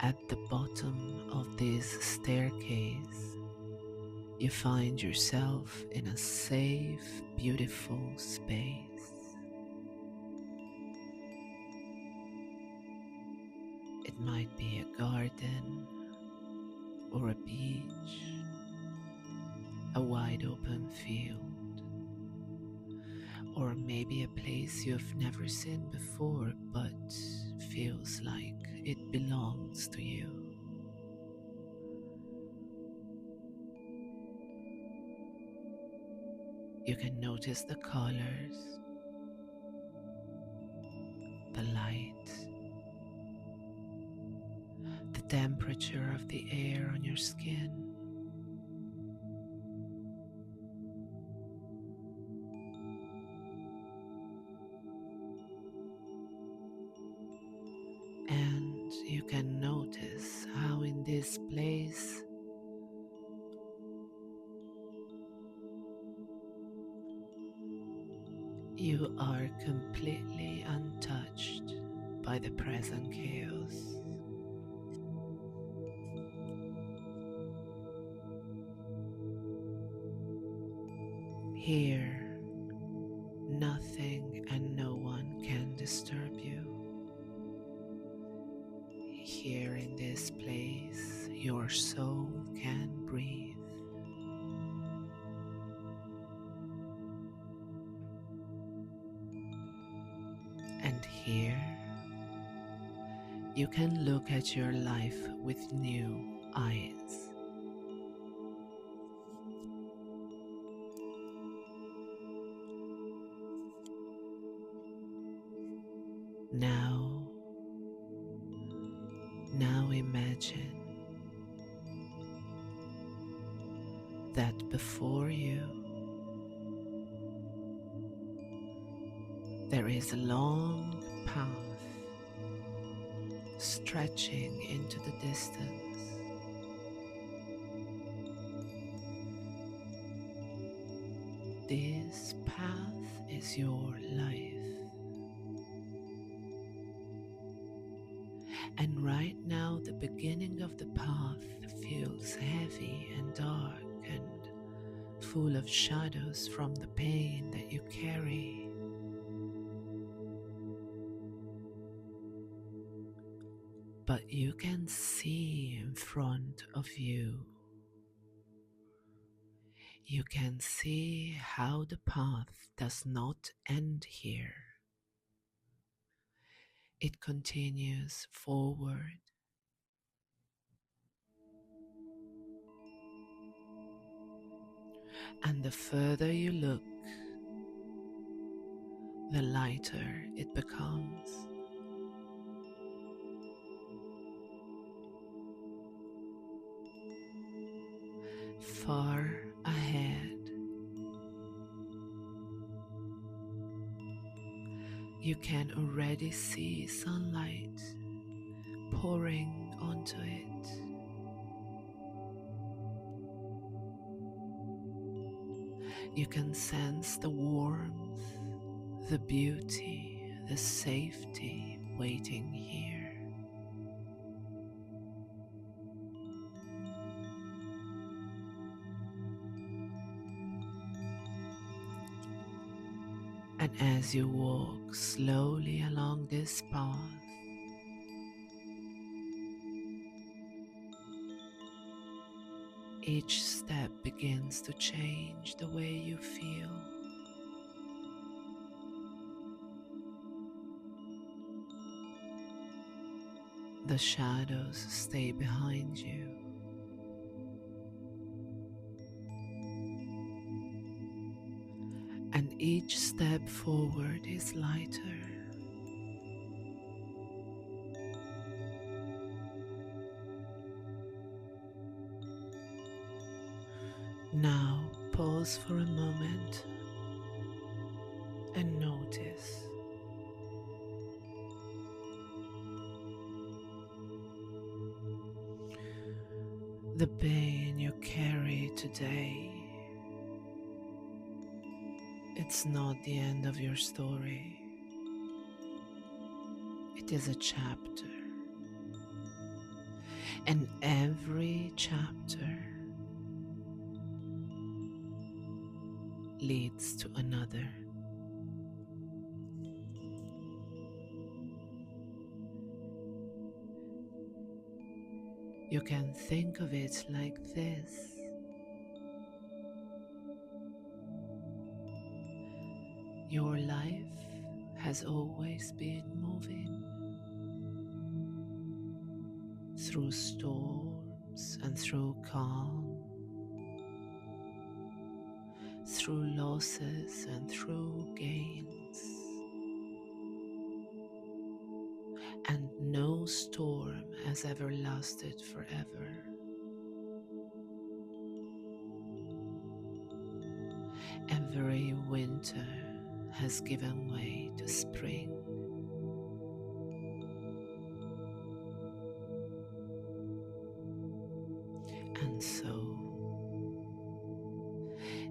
At the bottom of this staircase, you find yourself in a safe, beautiful space. It might be a garden or a beach, a wide open field, or maybe a place you've never seen before but feels like it belongs to you. You can notice the colors, the light, the temperature of the air on your skin. And you can notice how in this place you are completely untouched by the present chaos. Here, nothing and no one can disturb you. Here in this place, your soul can breathe. And here, you can look at your life with new eyes. Now imagine that before you there is a long path stretching into the distance. This path is your life. And right now, the beginning of the path feels heavy and dark and full of shadows from the pain that you carry. But you can see in front of you. You can see how the path does not end here. It continues forward. And the further you look, the lighter it becomes. Far ahead, you can already see sunlight pouring onto it. You can sense the warmth, the beauty, the safety waiting here. And as you walk slowly along this path, each step begins to change the way you feel. The shadows stay behind you, and each step forward is lighter. Now pause for a moment and notice the pain you carry today. It's not the end of your story. It is a chapter, and every chapter leads to another. You can think of it like this. Your life has always been moving through storms and through calm, through losses and through gains. And no storm has ever lasted forever. Every winter has given way to spring. And so,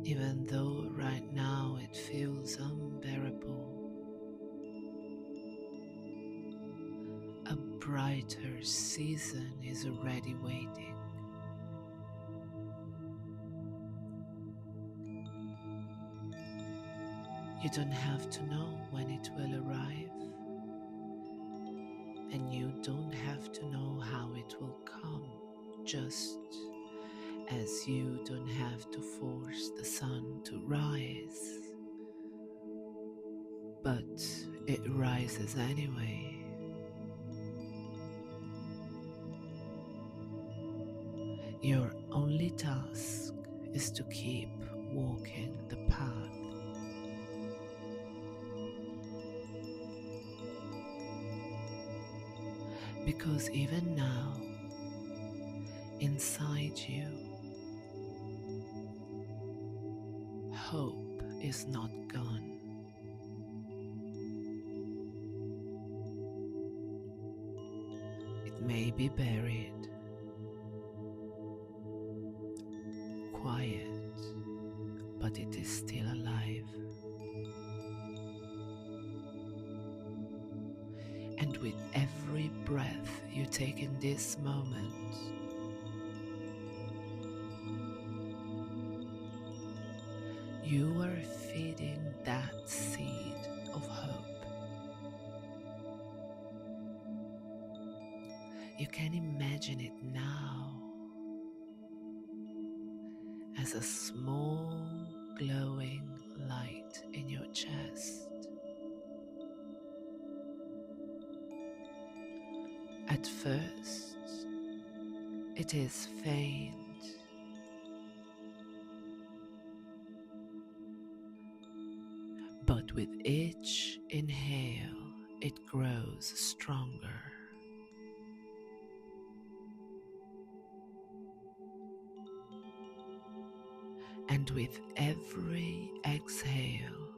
even though right now it feels unbearable, a brighter season is already waiting. You don't have to know when it will arrive, and you don't have to know how it will come, just as you don't have to force the sun to rise. But it rises anyway. Your only task is to keep walking the path. Because even now, inside you, hope is not gone. It may be buried, quiet, but it is still alive. And with every breath you take in this moment, you are feeding that seed of hope. You can imagine it now as a small glowing light in your chest. At first, it is faint, but with each inhale, it grows stronger. And with every exhale,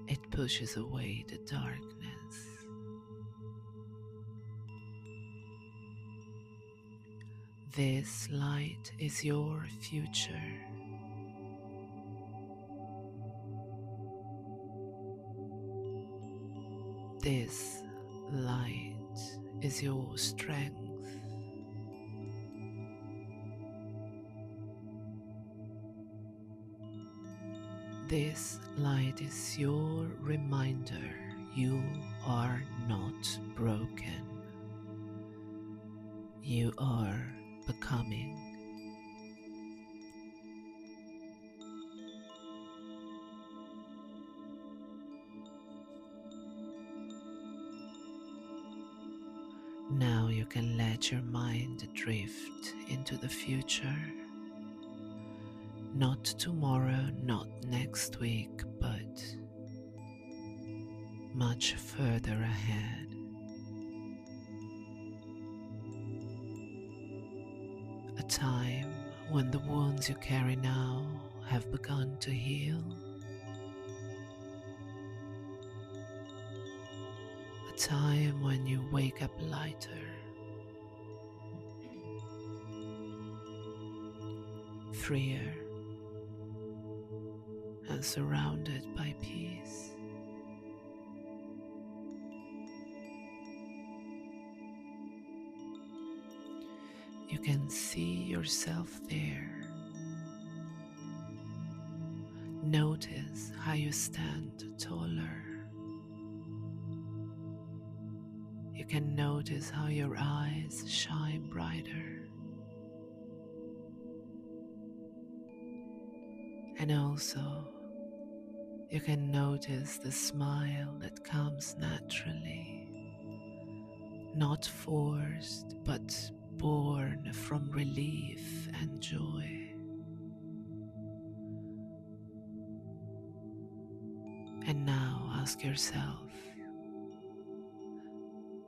it pushes away the darkness. This light is your future. This light is your strength. This light is your reminder you are not broken. You are becoming. Now you can let your mind drift into the future. Not tomorrow, not next week, but much further ahead. A time when the wounds you carry now have begun to heal. A time when you wake up lighter, freer, and surrounded by peace. You can see yourself there. Notice how you stand taller. You can notice how your eyes shine brighter. And also, you can notice the smile that comes naturally, not forced, but born from relief and joy. And now ask yourself,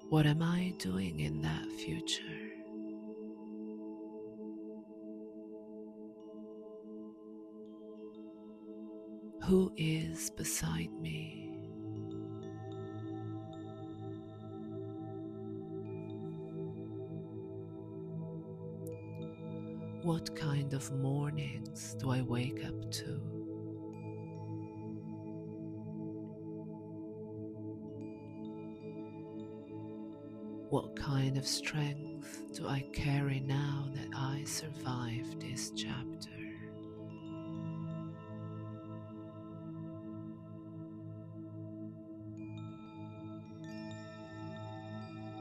what am I doing in that future? Who is beside me? What kind of mornings do I wake up to? What kind of strength do I carry now that I survived this chapter?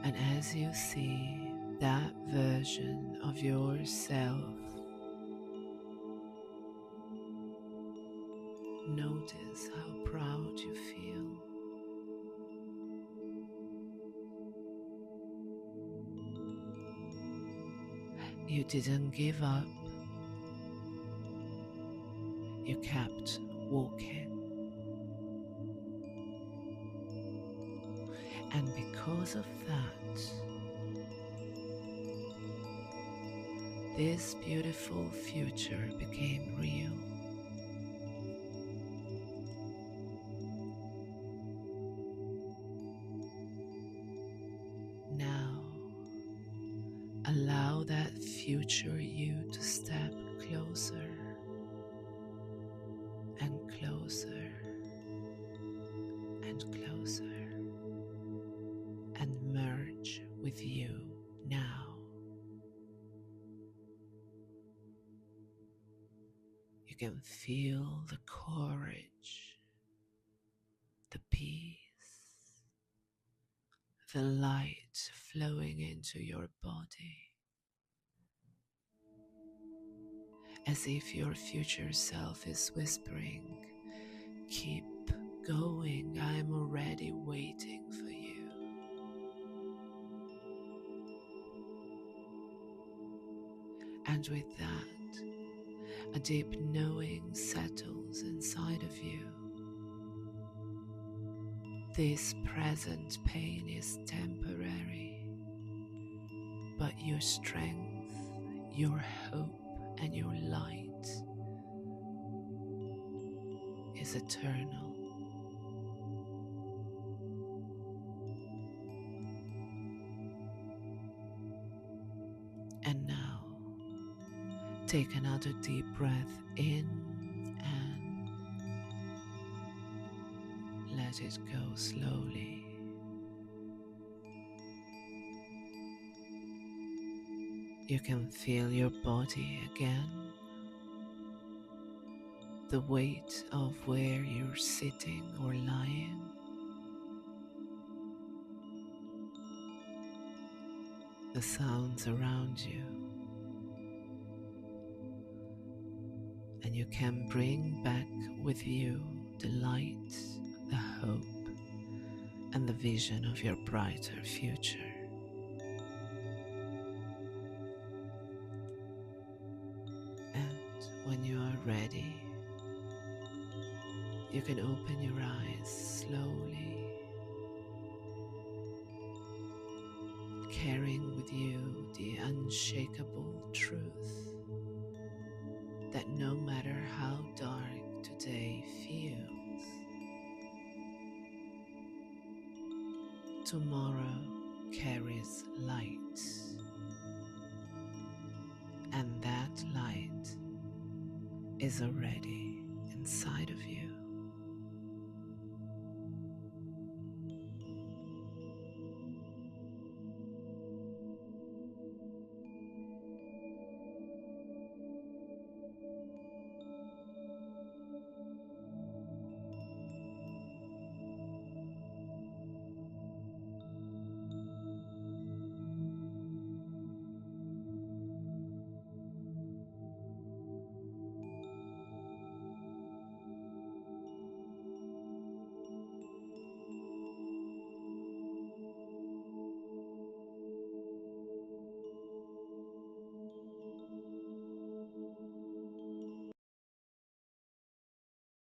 And as you see that version of yourself, notice how proud you feel. You didn't give up. You kept walking. And because of that, this beautiful future became real. Now, allow that future you to step closer and closer and closer and merge with you now. You can feel the courage, the peace, the light flowing into your body, as if your future self is whispering, "Keep going, I'm already waiting for you." And with that, a deep knowing settles inside of you. This present pain is temporary, but your strength, your hope, and your light is eternal. And now, take another deep breath in and let it go slowly. You can feel your body again, the weight of where you're sitting or lying. The sounds around you. And you can bring back with you the light, the hope, and the vision of your brighter future. ready, you can open your eyes slowly, carrying with you the unshakable truth that no matter how dark today feels, tomorrow carries light, and that light is already inside of you.